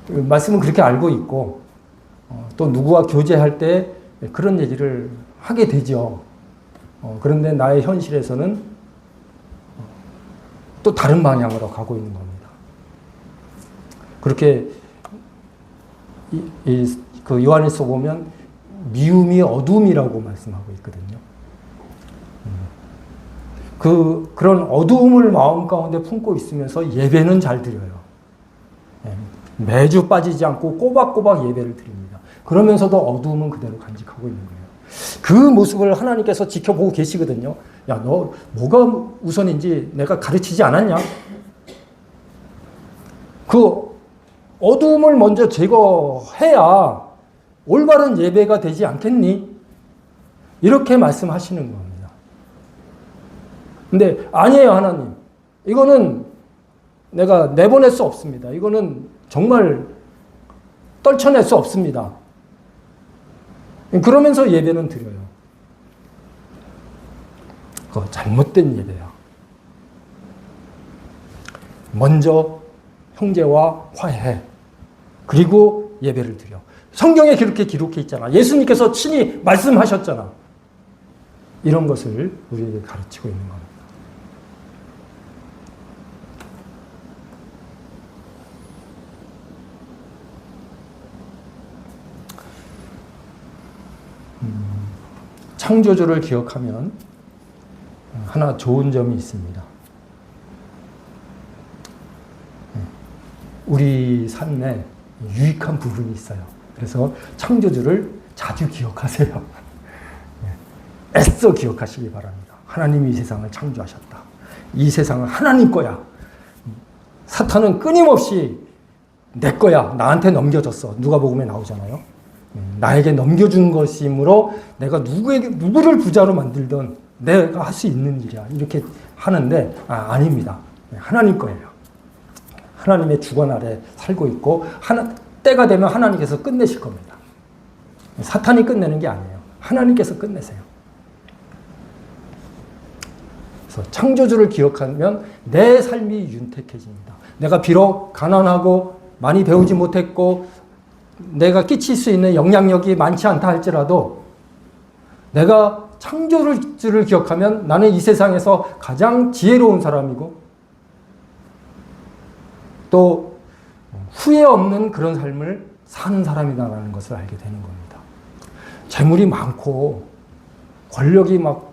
A: 말씀은 그렇게 알고 있고 또 누구와 교제할 때 그런 얘기를 하게 되죠. 그런데 나의 현실에서는 또 다른 방향으로 가고 있는 겁니다. 그렇게 그 요한일서 보면 미움이 어둠이라고 말씀하고 있거든요. 그런 어두움을 마음 가운데 품고 있으면서 예배는 잘 드려요. 매주 빠지지 않고 꼬박꼬박 예배를 드립니다. 그러면서도 어두움은 그대로 간직하고 있는 거예요. 그 모습을 하나님께서 지켜보고 계시거든요. 야, 너 뭐가 우선인지 내가 가르치지 않았냐? 그 어두움을 먼저 제거해야 올바른 예배가 되지 않겠니? 이렇게 말씀하시는 겁니다. 근데 아니에요, 하나님. 이거는 내가 내보낼 수 없습니다. 이거는 정말 떨쳐낼 수 없습니다. 그러면서 예배는 드려요. 그거 잘못된 예배야. 먼저 형제와 화해해. 그리고 예배를 드려. 성경에 그렇게 기록해 있잖아. 예수님께서 친히 말씀하셨잖아. 이런 것을 우리에게 가르치고 있는 겁니다. 창조주를 기억하면 하나 좋은 점이 있습니다. 우리 삶에 유익한 부분이 있어요. 그래서 창조주를 자주 기억하세요. 애써 기억하시기 바랍니다. 하나님이 이 세상을 창조하셨다. 이 세상은 하나님 거야. 사탄은 끊임없이 내 거야. 나한테 넘겨줬어. 누가복음에 나오잖아요. 나에게 넘겨준 것이므로 내가 누구를 부자로 만들든 내가 할 수 있는 일이야. 이렇게 하는데 아닙니다. 하나님 거예요. 하나님의 주권 아래 살고 있고 때가 되면 하나님께서 끝내실 겁니다. 사탄이 끝내는 게 아니에요. 하나님께서 끝내세요. 그래서 창조주를 기억하면 내 삶이 윤택해집니다. 내가 비록 가난하고 많이 배우지 못했고 내가 끼칠 수 있는 영향력이 많지 않다 할지라도 내가 창조주를 기억하면 나는 이 세상에서 가장 지혜로운 사람이고 또 후회 없는 그런 삶을 사는 사람이다라는 것을 알게 되는 겁니다. 재물이 많고 권력이 막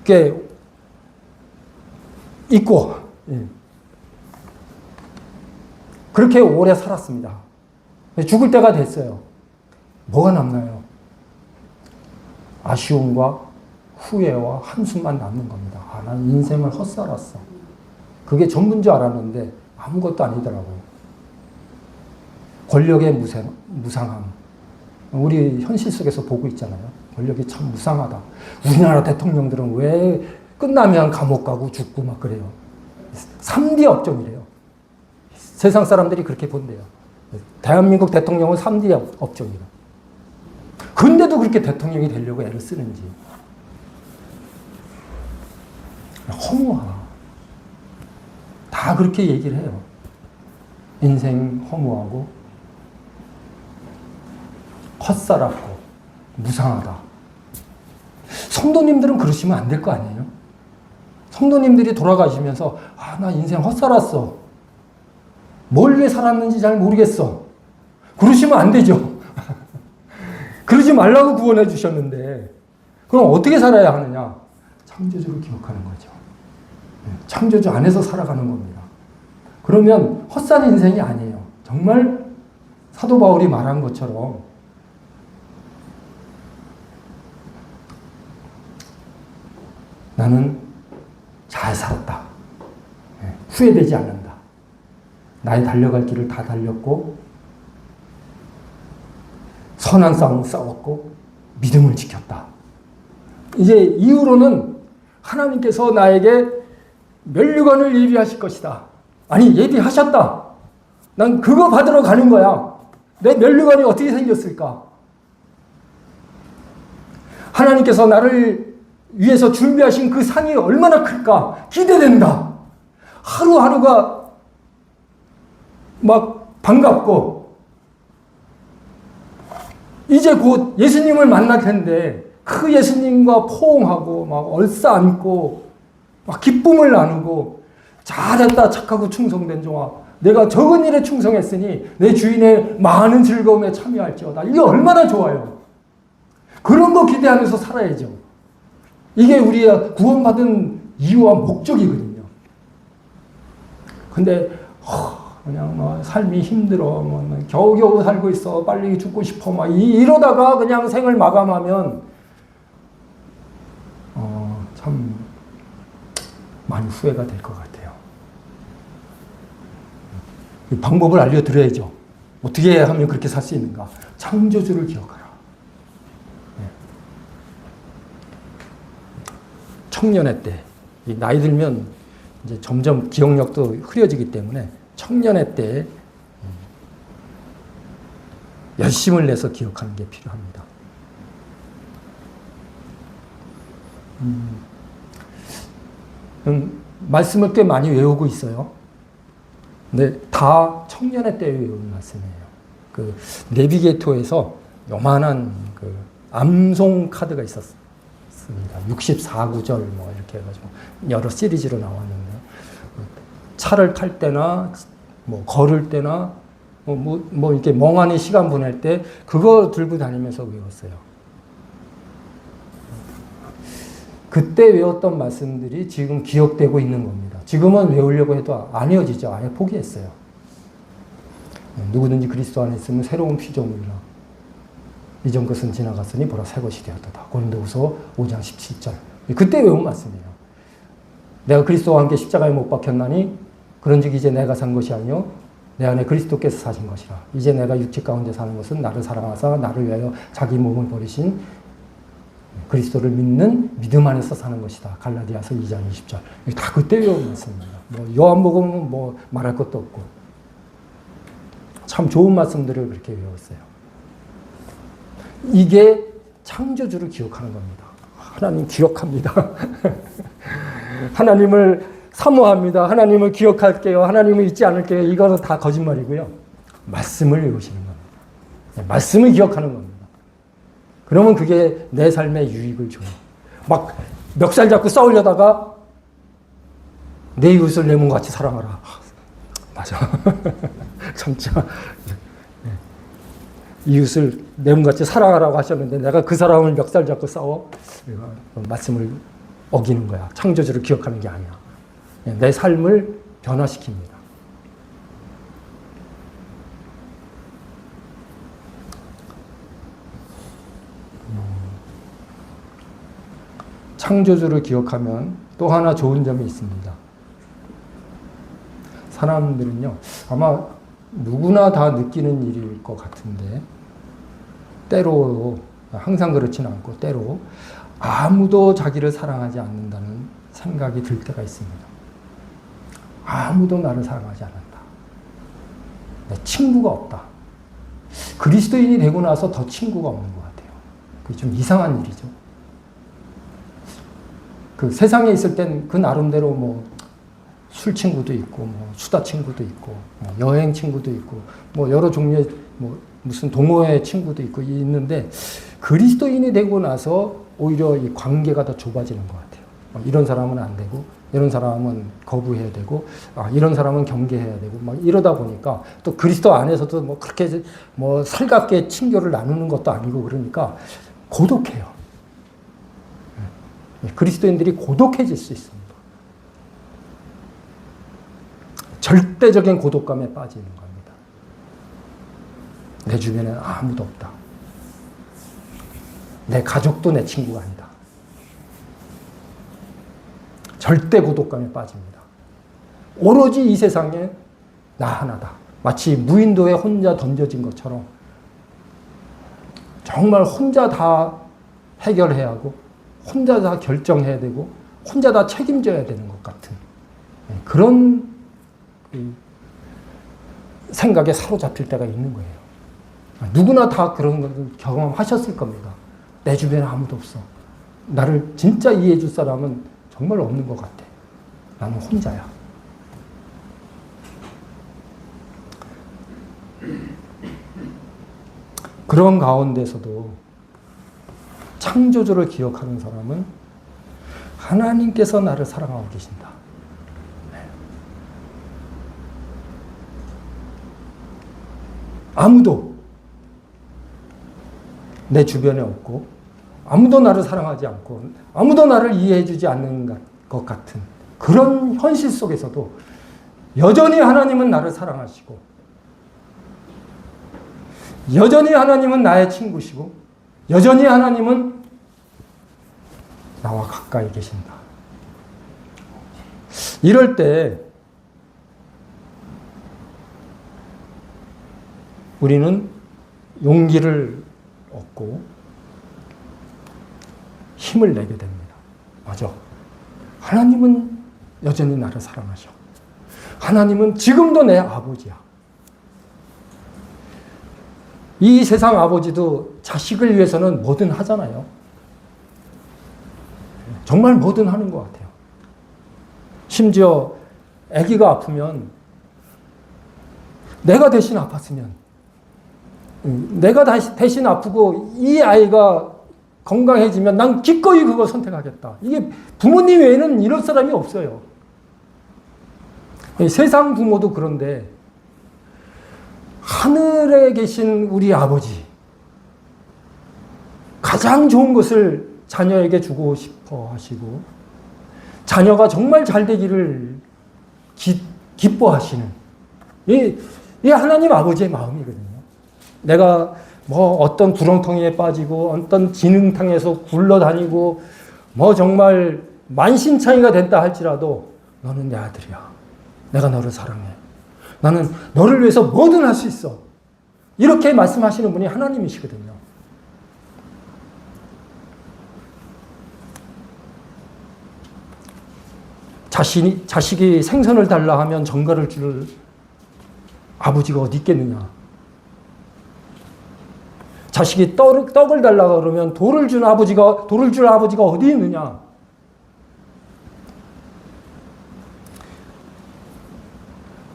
A: 꽤 있고 그렇게 오래 살았습니다. 죽을 때가 됐어요. 뭐가 남나요? 아쉬움과 후회와 한숨만 남는 겁니다. 난 인생을 헛살았어. 그게 전부인 줄 알았는데 아무것도 아니더라고요. 권력의 무상함. 우리 현실 속에서 보고 있잖아요. 권력이 참 무상하다. 우리나라 대통령들은 왜 끝나면 감옥 가고 죽고 막 그래요. 3D 업종이래요. 세상 사람들이 그렇게 본대요. 대한민국 대통령은 3D 업종이다. 근데도 그렇게 대통령이 되려고 애를 쓰는지. 허무하. 다 그렇게 얘기를 해요. 인생 허무하고 헛살았고 무상하다. 성도님들은 그러시면 안 될 거 아니에요? 성도님들이 돌아가시면서 나 인생 헛살았어. 뭘 위해 살았는지 잘 모르겠어. 그러시면 안 되죠. 그러지 말라고 구원해 주셨는데 그럼 어떻게 살아야 하느냐? 창조주를 기억하는 거죠. 창조주 안에서 살아가는 겁니다. 그러면 헛살 인생이 아니에요. 정말 사도 바울이 말한 것처럼 나는 잘 살았다. 후회되지 않는다. 나의 달려갈 길을 다 달렸고 선한 싸움을 싸웠고 믿음을 지켰다. 이제 이후로는 하나님께서 나에게 면류관을 예비하실 것이다. 아니 예비하셨다. 난 그거 받으러 가는 거야. 내 면류관이 어떻게 생겼을까? 하나님께서 나를 위해서 준비하신 그 상이 얼마나 클까? 기대된다. 하루하루가 막 반갑고, 이제 곧 예수님을 만날 텐데, 그 예수님과 포옹하고, 막 얼싸안고, 막 기쁨을 나누고, 잘했다, 착하고 충성된 종아. 내가 적은 일에 충성했으니 내 주인의 많은 즐거움에 참여할지어다. 이게 얼마나 좋아요. 그런 거 기대하면서 살아야죠. 이게 우리가 구원받은 이유와 목적이거든요. 근데 그냥 뭐 삶이 힘들어, 뭐 겨우겨우 살고 있어, 빨리 죽고 싶어, 막 이러다가 그냥 생을 마감하면 참 많이 후회가 될 것 같아요. 방법을 알려드려야죠. 어떻게 하면 그렇게 살 수 있는가? 창조주를 기억하라. 청년의 때, 나이 들면 이제 점점 기억력도 흐려지기 때문에 청년의 때 열심을 내서 기억하는 게 필요합니다. 말씀을 꽤 많이 외우고 있어요. 근데 다 청년의 때에 외우는 말씀이에요. 그 내비게이터에서 요만한 그 암송 카드가 있었습니다. 64구절 뭐 이렇게 해가지고 여러 시리즈로 나왔는데, 차를 탈 때나 뭐 걸을 때나 뭐 이렇게 멍하니 시간 보낼 때 그거 들고 다니면서 외웠어요. 그때 외웠던 말씀들이 지금 기억되고 있는 겁니다. 지금은 외우려고 해도 안 외워지죠. 아예 포기했어요. 누구든지 그리스도 안에 있으면 새로운 피조물이라. 이전 것은 지나갔으니 보라 새 것이 되었다. 고린도후서 5장 17절. 그때 외운 말씀이에요. 내가 그리스도와 함께 십자가에 못 박혔나니 그런즉 이제 내가 산 것이 아니요 내 안에 그리스도께서 사신 것이라. 이제 내가 육체 가운데 사는 것은 나를 사랑하사 나를 위하여 자기 몸을 버리신 그리스도를 믿는 믿음 안에서 사는 것이다. 갈라디아서 2장 20절. 다 그때 외운 말씀입니다. 뭐 요한복음은 뭐 말할 것도 없고 참 좋은 말씀들을 그렇게 외웠어요. 이게 창조주를 기억하는 겁니다. 하나님 기억합니다. 하나님을 사모합니다. 하나님을 기억할게요. 하나님을 잊지 않을게요. 이거는 다 거짓말이고요. 말씀을 외우시는 겁니다. 말씀을 기억하는 겁니다. 그러면 그게 내 삶에 유익을 줘요. 막 멱살 잡고 싸우려다가 내 이웃을 내 몸같이 사랑하라. 맞아. 진짜 이웃을 내 몸같이 사랑하라고 하셨는데 내가 그 사람을 멱살 잡고 싸워? 말씀을 어기는 거야. 창조주를 기억하는 게 아니야. 내 삶을 변화시킵니다. 창조주를 기억하면 또 하나 좋은 점이 있습니다. 사람들은요, 아마 누구나 다 느끼는 일일 것 같은데, 때로, 항상 그렇지는 않고, 때로, 아무도 자기를 사랑하지 않는다는 생각이 들 때가 있습니다. 아무도 나를 사랑하지 않는다. 내 친구가 없다. 그리스도인이 되고 나서 더 친구가 없는 것 같아요. 그게 좀 이상한 일이죠. 그 세상에 있을 땐 그 나름대로 뭐 술 친구도 있고, 뭐 수다 친구도 있고, 뭐 여행 친구도 있고, 뭐 여러 종류의 뭐 무슨 동호회 친구도 있고 있는데 그리스도인이 되고 나서 오히려 이 관계가 더 좁아지는 것 같아요. 이런 사람은 안 되고, 이런 사람은 거부해야 되고, 이런 사람은 경계해야 되고, 막 이러다 보니까 또 그리스도 안에서도 뭐 그렇게 뭐 살갑게 친교를 나누는 것도 아니고 그러니까 고독해요. 그리스도인들이 고독해질 수 있습니다. 절대적인 고독감에 빠지는 겁니다. 내 주변에는 아무도 없다. 내 가족도 내 친구가 아니다. 절대 고독감에 빠집니다. 오로지 이 세상에 나 하나다. 마치 무인도에 혼자 던져진 것처럼 정말 혼자 다 해결해야 하고 혼자 다 결정해야 되고 혼자 다 책임져야 되는 것 같은 그런 생각에 사로잡힐 때가 있는 거예요. 누구나 다 그런 것을 경험하셨을 겁니다. 내 주변에 아무도 없어. 나를 진짜 이해해 줄 사람은 정말 없는 것 같아. 나는 혼자야. 그런 가운데서도 창조주를 기억하는 사람은 하나님께서 나를 사랑하고 계신다. 아무도 내 주변에 없고 아무도 나를 사랑하지 않고 아무도 나를 이해해 주지 않는 것 같은 그런 현실 속에서도 여전히 하나님은 나를 사랑하시고 여전히 하나님은 나의 친구시고 여전히 하나님은 나와 가까이 계신다. 이럴 때 우리는 용기를 얻고 힘을 내게 됩니다. 맞아. 하나님은 여전히 나를 사랑하셔. 하나님은 지금도 내 아버지야. 이 세상 아버지도 자식을 위해서는 뭐든 하잖아요. 정말 뭐든 하는 것 같아요. 심지어 아기가 아프면 내가 대신 아팠으면 내가 대신 아프고 이 아이가 건강해지면 난 기꺼이 그거 선택하겠다. 이게 부모님 외에는 이럴 사람이 없어요. 세상 부모도 그런데 하늘에 계신 우리 아버지 가장 좋은 것을 자녀에게 주고 싶어 하시고 자녀가 정말 잘 되기를 기뻐하시는 이 하나님 아버지의 마음이거든요. 내가 뭐 어떤 구렁텅이에 빠지고 어떤 진흙탕에서 굴러다니고 뭐 정말 만신창이가 됐다 할지라도 너는 내 아들이야. 내가 너를 사랑해. 나는 너를 위해서 뭐든 할 수 있어. 이렇게 말씀하시는 분이 하나님이시거든요. 자식이 생선을 달라 하면 전갈을 줄 아버지가 어디 있겠느냐. 자식이 떡을 달라 그러면 돌을 줄 아버지가 어디 있느냐.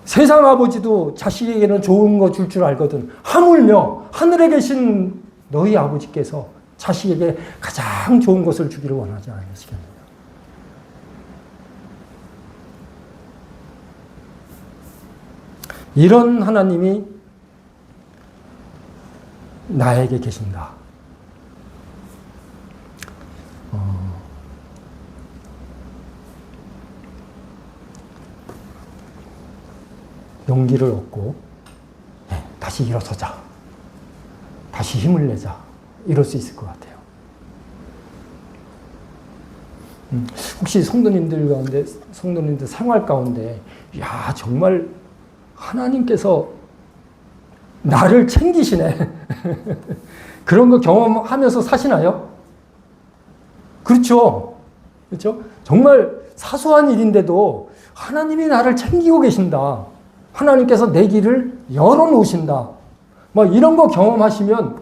A: 세상 아버지도 자식에게는 좋은 거 줄 줄 알거든. 하물며 하늘에 계신 너희 아버지께서 자식에게 가장 좋은 것을 주기를 원하지 않으시겠느냐. 이런 하나님이 나에게 계신다. 용기를 얻고 다시 일어서자. 다시 힘을 내자. 이럴 수 있을 것 같아요. 혹시 성도님들 생활 가운데 야 정말 하나님께서 나를 챙기시네. 그런 거 경험하면서 사시나요? 그렇죠. 그렇죠? 정말 사소한 일인데도 하나님이 나를 챙기고 계신다. 하나님께서 내 길을 열어놓으신다. 막 이런 거 경험하시면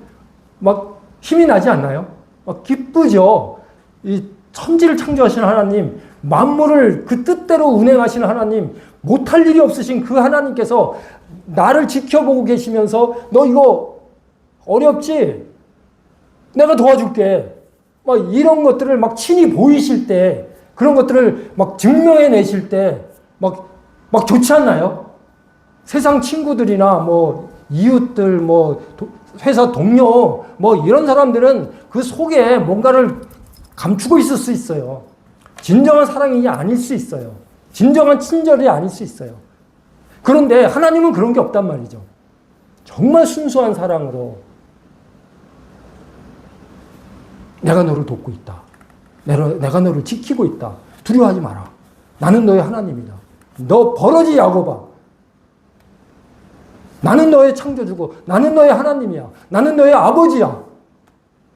A: 막 힘이 나지 않나요? 막 기쁘죠. 이 천지를 창조하신 하나님, 만물을 그 뜻대로 운행하시는 하나님, 못할 일이 없으신 그 하나님께서 나를 지켜보고 계시면서 너 이거 어렵지? 내가 도와줄게. 막 이런 것들을 막 친히 보이실 때, 그런 것들을 막 증명해 내실 때, 막 좋지 않나요? 세상 친구들이나 뭐 이웃들, 뭐 회사 동료, 뭐 이런 사람들은 그 속에 뭔가를 감추고 있을 수 있어요. 진정한 사랑이 아닐 수 있어요. 진정한 친절이 아닐 수 있어요. 그런데 하나님은 그런 게 없단 말이죠. 정말 순수한 사랑으로 내가 너를 돕고 있다. 내가 너를 지키고 있다. 두려워하지 마라. 나는 너의 하나님이다. 너 버러지 야곱아. 나는 너의 창조주고 나는 너의 하나님이야. 나는 너의 아버지야.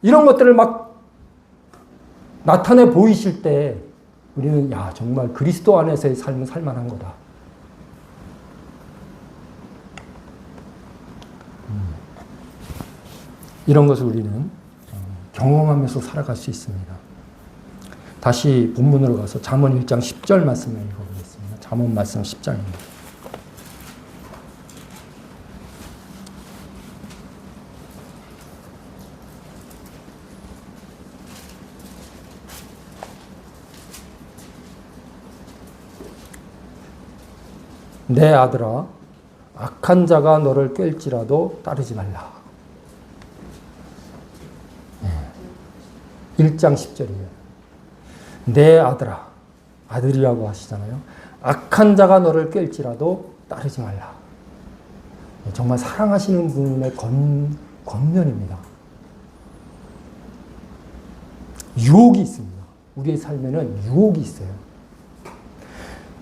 A: 이런 것들을 막 나타내 보이실 때 우리는 야 정말 그리스도 안에서의 삶은 살만한 거다. 이런 것을 우리는 경험하면서 살아갈 수 있습니다. 다시 본문으로 가서 잠언 1장 10절 말씀을 읽어보겠습니다. 잠언 말씀 10장입니다. 내 아들아, 악한 자가 너를 깰지라도 따르지 말라. 1장 10절이에요. 내 아들아, 아들이라고 하시잖아요. 악한 자가 너를 깰지라도 따르지 말라. 정말 사랑하시는 분의 권면입니다. 유혹이 있습니다. 우리의 삶에는 유혹이 있어요.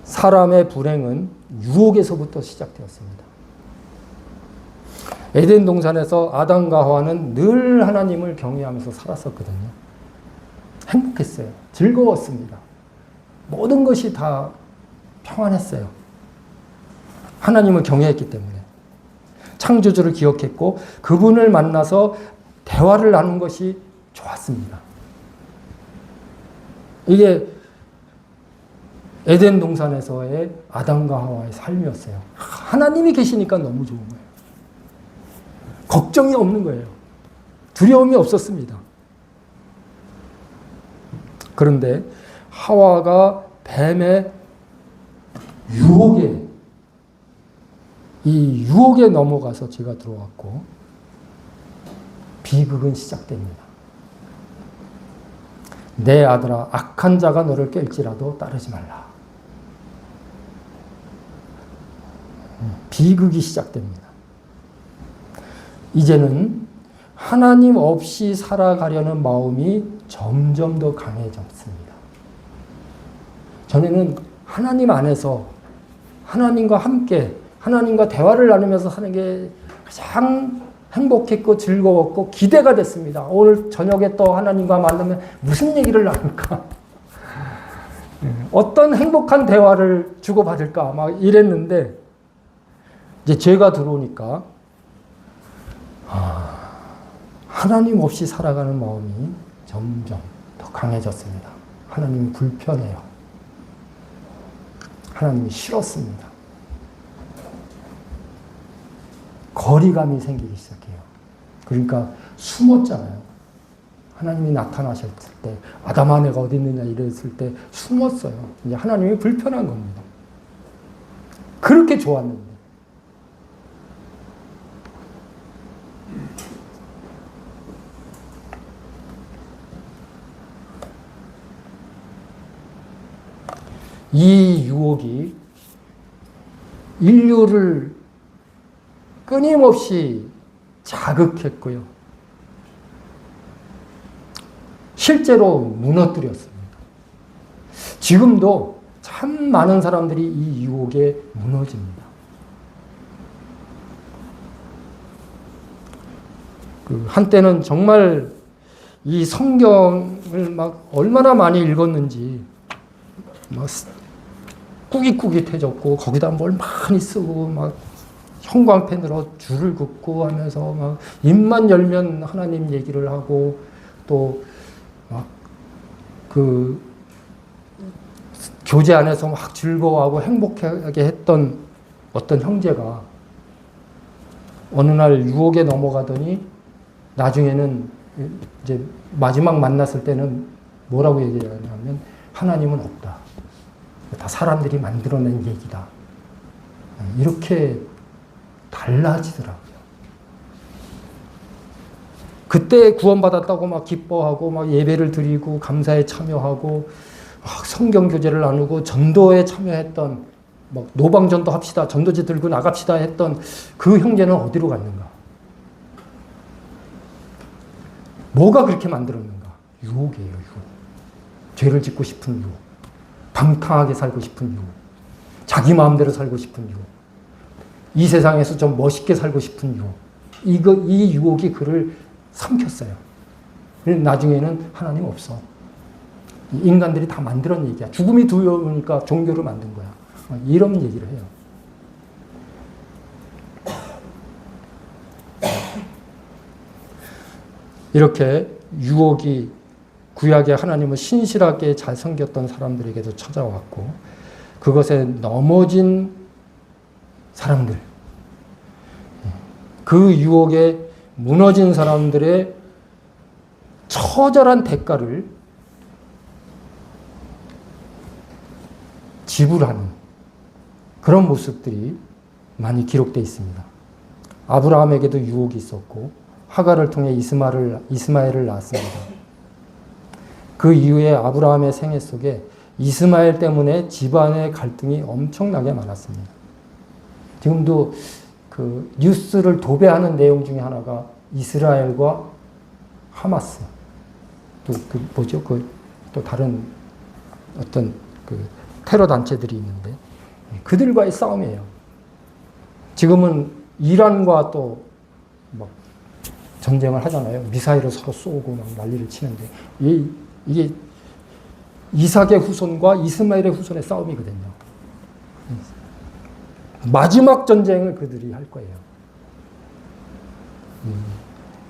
A: 사람의 불행은 유혹에서부터 시작되었습니다. 에덴 동산에서 아담과 하와는 늘 하나님을 경외하면서 살았었거든요. 행복했어요. 즐거웠습니다. 모든 것이 다 평안했어요. 하나님을 경외했기 때문에. 창조주를 기억했고 그분을 만나서 대화를 나눈 것이 좋았습니다. 이게 에덴 동산에서의 아담과 하와의 삶이었어요. 하나님이 계시니까 너무 좋은 거예요. 걱정이 없는 거예요. 두려움이 없었습니다. 그런데 하와가 뱀의 유혹에 넘어가서 죄가 들어왔고 비극은 시작됩니다. 내 아들아, 악한 자가 너를 깰지라도 따르지 말라. 비극이 시작됩니다. 이제는 하나님 없이 살아가려는 마음이 점점 더 강해졌습니다. 전에는 하나님 안에서 하나님과 함께 하나님과 대화를 나누면서 사는 게 가장 행복했고 즐거웠고 기대가 됐습니다. 오늘 저녁에 또 하나님과 만나면 무슨 얘기를 나눌까? 어떤 행복한 대화를 주고받을까? 막 이랬는데 이제 죄가 들어오니까 하나님 없이 살아가는 마음이 점점 더 강해졌습니다. 하나님이 불편해요. 하나님이 싫었습니다. 거리감이 생기기 시작해요. 그러니까 숨었잖아요. 하나님이 나타나셨을 때 아담아 내가 어디 있느냐 이랬을 때 숨었어요. 이제 하나님이 불편한 겁니다. 그렇게 좋았는데. 이 유혹이 인류를 끊임없이 자극했고요. 실제로 무너뜨렸습니다. 지금도 참 많은 사람들이 이 유혹에 무너집니다. 한때는 정말 이 성경을 막 얼마나 많이 읽었는지 막 꾸깃꾸깃해졌고 거기다 뭘 많이 쓰고 막 형광펜으로 줄을 긋고 하면서 막 입만 열면 하나님 얘기를 하고 또 막 그 교제 안에서 막 즐거워하고 행복하게 했던 어떤 형제가 어느 날 유혹에 넘어가더니 나중에는 이제 마지막 만났을 때는 뭐라고 얘기하냐면 하나님은 없다. 다 사람들이 만들어낸 얘기다. 이렇게 달라지더라고요. 그때 구원받았다고 막 기뻐하고 막 예배를 드리고 감사에 참여하고 막 성경 교제를 나누고 전도에 참여했던 막 노방전도 합시다. 전도지 들고 나갑시다 했던 그 형제는 어디로 갔는가? 뭐가 그렇게 만들었는가? 유혹이에요, 유혹. 죄를 짓고 싶은 유혹. 방탕하게 살고 싶은 유혹. 자기 마음대로 살고 싶은 유혹. 이 세상에서 좀 멋있게 살고 싶은 유혹. 이 유혹이 그를 삼켰어요. 나중에는 하나님 없어. 인간들이 다 만들었는 얘기야. 죽음이 두려우니까 종교를 만든 거야. 이런 얘기를 해요. 이렇게 유혹이 구약의 하나님을 신실하게 잘 섬겼던 사람들에게도 찾아왔고 그것에 넘어진 사람들, 그 유혹에 무너진 사람들의 처절한 대가를 지불하는 그런 모습들이 많이 기록되어 있습니다. 아브라함에게도 유혹이 있었고 하갈을 통해 이스마엘을 낳았습니다. 그 이후에 아브라함의 생애 속에 이스마엘 때문에 집안의 갈등이 엄청나게 많았습니다. 지금도 그 뉴스를 도배하는 내용 중에 하나가 이스라엘과 하마스, 또 다른 어떤 그 테러 단체들이 있는데 그들과의 싸움이에요. 지금은 이란과 또 막 전쟁을 하잖아요. 미사일을 서로 쏘고 막 난리를 치는데 이게 이삭의 후손과 이스마엘의 후손의 싸움이거든요. 마지막 전쟁을 그들이 할 거예요.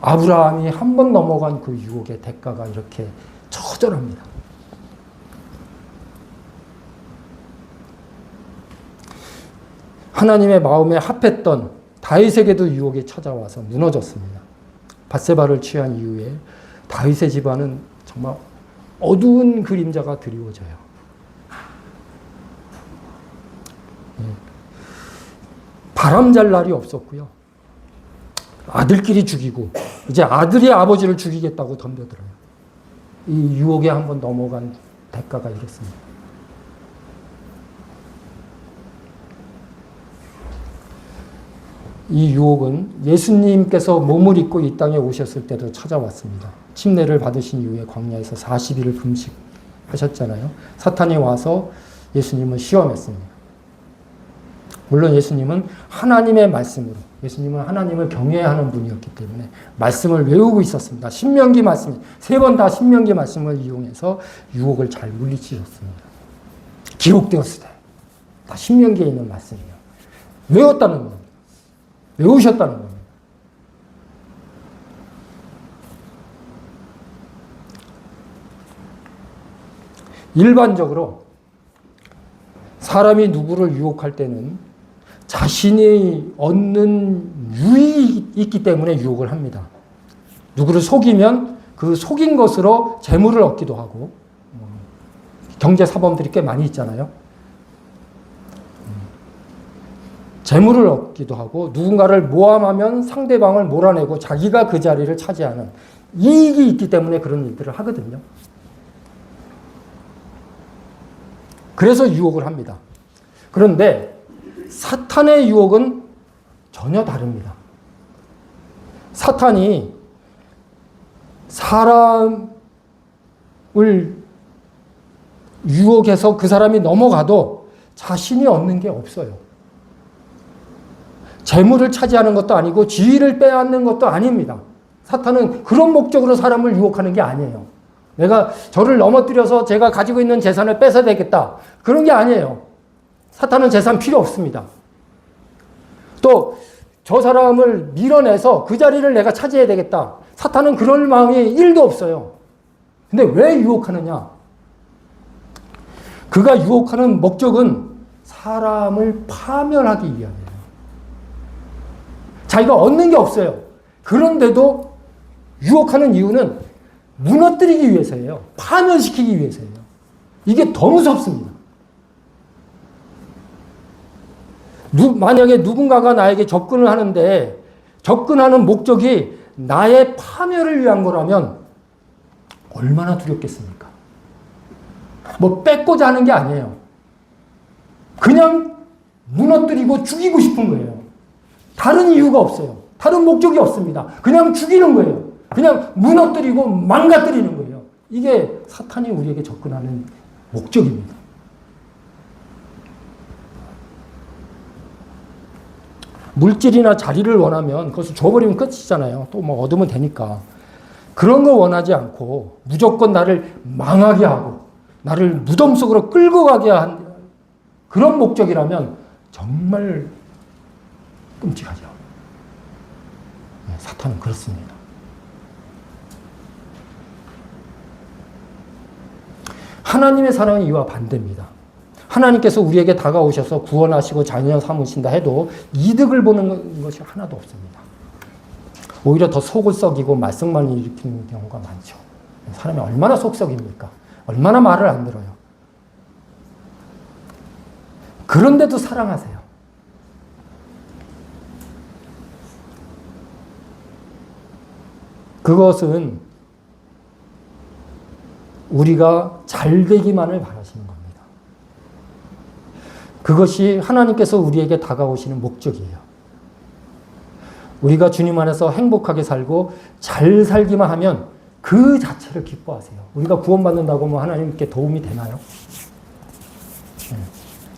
A: 아브라함이 한 번 넘어간 그 유혹의 대가가 이렇게 처절합니다. 하나님의 마음에 합했던 다윗에게도 유혹이 찾아와서 무너졌습니다. 밧세바를 취한 이후에 다윗의 집안은 정말 어두운 그림자가 드리워져요. 바람잘 날이 없었고요. 아들끼리 죽이고 이제 아들이 아버지를 죽이겠다고 덤벼들어요. 이 유혹에 한번 넘어간 대가가 이렇습니다. 이 유혹은 예수님께서 몸을 입고 이 땅에 오셨을 때도 찾아왔습니다. 침례를 받으신 이후에 광야에서 40일을 금식하셨잖아요. 사탄이 와서 예수님을 시험했습니다. 물론 예수님은 하나님의 말씀으로, 예수님은 하나님을 경외하는 분이었기 때문에 말씀을 외우고 있었습니다. 신명기 말씀, 3번 다 신명기 말씀을 이용해서 유혹을 잘 물리치셨습니다. 기록되었을 때 다 신명기에 있는 말씀이에요. 외웠다는 겁니다. 외우셨다는 겁니다. 일반적으로 사람이 누구를 유혹할 때는 자신이 얻는 유익이 있기 때문에 유혹을 합니다. 누구를 속이면 그 속인 것으로 재물을 얻기도 하고, 경제사범들이 꽤 많이 있잖아요. 재물을 얻기도 하고, 누군가를 모함하면 상대방을 몰아내고 자기가 그 자리를 차지하는 이익이 있기 때문에 그런 일들을 하거든요. 그래서 유혹을 합니다. 그런데 사탄의 유혹은 전혀 다릅니다. 사탄이 사람을 유혹해서 그 사람이 넘어가도 자신이 얻는 게 없어요. 재물을 차지하는 것도 아니고 지위를 빼앗는 것도 아닙니다. 사탄은 그런 목적으로 사람을 유혹하는 게 아니에요. 내가 저를 넘어뜨려서 제가 가지고 있는 재산을 뺏어야 되겠다. 그런 게 아니에요. 사탄은 재산 필요 없습니다. 또 저 사람을 밀어내서 그 자리를 내가 차지해야 되겠다. 사탄은 그럴 마음이 1도 없어요. 근데 왜 유혹하느냐? 그가 유혹하는 목적은 사람을 파멸하기 위함이에요. 자기가 얻는 게 없어요. 그런데도 유혹하는 이유는 무너뜨리기 위해서예요. 파멸시키기 위해서예요. 이게 더 무섭습니다. 만약에 누군가가 나에게 접근을 하는데 접근하는 목적이 나의 파멸을 위한 거라면 얼마나 두렵겠습니까? 뭐 뺏고자 하는 게 아니에요. 그냥 무너뜨리고 죽이고 싶은 거예요. 다른 이유가 없어요. 다른 목적이 없습니다. 그냥 죽이는 거예요. 그냥 무너뜨리고 망가뜨리는 거예요. 이게 사탄이 우리에게 접근하는 목적입니다. 물질이나 자리를 원하면 그것을 줘버리면 끝이잖아요. 또 뭐 얻으면 되니까. 그런 거 원하지 않고 무조건 나를 망하게 하고 나를 무덤 속으로 끌고 가게 한 그런 목적이라면 정말 끔찍하죠. 사탄은 그렇습니다. 하나님의 사랑은 이와 반대입니다. 하나님께서 우리에게 다가오셔서 구원하시고 자녀 삼으신다 해도 이득을 보는 것이 하나도 없습니다. 오히려 더 속을 썩이고 말썽만 일으키는 경우가 많죠. 사람이 얼마나 속썩입니까? 얼마나 말을 안 들어요. 그런데도 사랑하세요. 그것은 우리가 잘 되기만을 바라시는 겁니다. 그것이 하나님께서 우리에게 다가오시는 목적이에요. 우리가 주님 안에서 행복하게 살고 잘 살기만 하면 그 자체를 기뻐하세요. 우리가 구원받는다고 뭐 하나님께 도움이 되나요?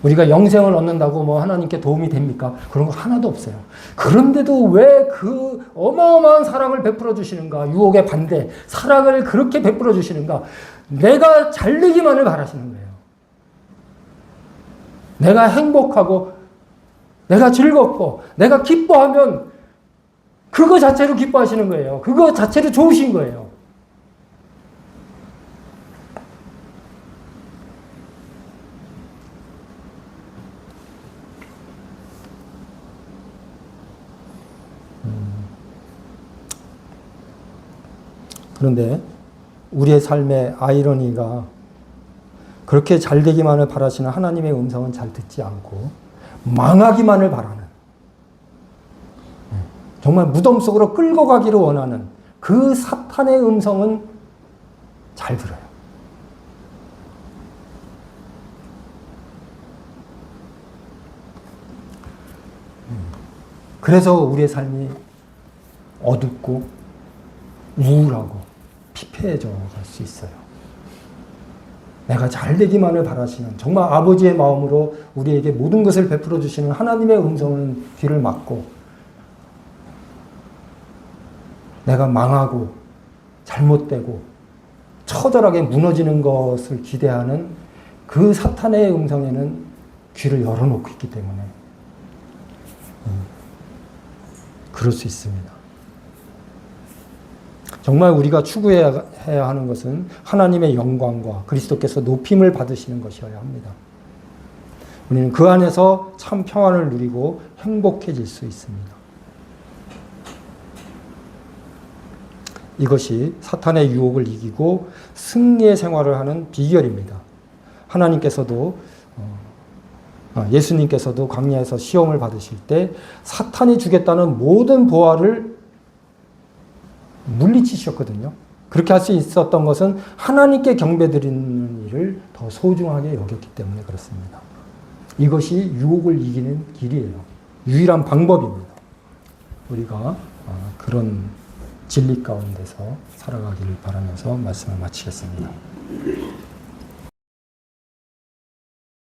A: 우리가 영생을 얻는다고 뭐 하나님께 도움이 됩니까? 그런 거 하나도 없어요. 그런데도 왜 그 어마어마한 사랑을 베풀어 주시는가? 유혹의 반대, 사랑을 그렇게 베풀어 주시는가? 내가 잘 되기만을 바라시는 거예요. 내가 행복하고, 내가 즐겁고, 내가 기뻐하면 그거 자체로 기뻐하시는 거예요. 그거 자체로 좋으신 거예요. 그런데 우리의 삶의 아이러니가 그렇게 잘 되기만을 바라시는 하나님의 음성은 잘 듣지 않고 망하기만을 바라는, 정말 무덤 속으로 끌고 가기를 원하는 그 사탄의 음성은 잘 들어요. 그래서 우리의 삶이 어둡고 우울하고 피폐해져 갈 수 있어요. 내가 잘 되기만을 바라시는, 정말 아버지의 마음으로 우리에게 모든 것을 베풀어 주시는 하나님의 음성은 귀를 막고, 내가 망하고 잘못되고 처절하게 무너지는 것을 기대하는 그 사탄의 음성에는 귀를 열어놓고 있기 때문에 그럴 수 있습니다. 정말 우리가 추구해야 하는 것은 하나님의 영광과 그리스도께서 높임을 받으시는 것이어야 합니다. 우리는 그 안에서 참 평안을 누리고 행복해질 수 있습니다. 이것이 사탄의 유혹을 이기고 승리의 생활을 하는 비결입니다. 하나님께서도 예수님께서도 광야에서 시험을 받으실 때 사탄이 주겠다는 모든 보화를 물리치셨거든요. 그렇게 할 수 있었던 것은 하나님께 경배드리는 일을 더 소중하게 여겼기 때문에 그렇습니다. 이것이 유혹을 이기는 길이에요. 유일한 방법입니다. 우리가 그런 진리 가운데서 살아가기를 바라면서 말씀을 마치겠습니다.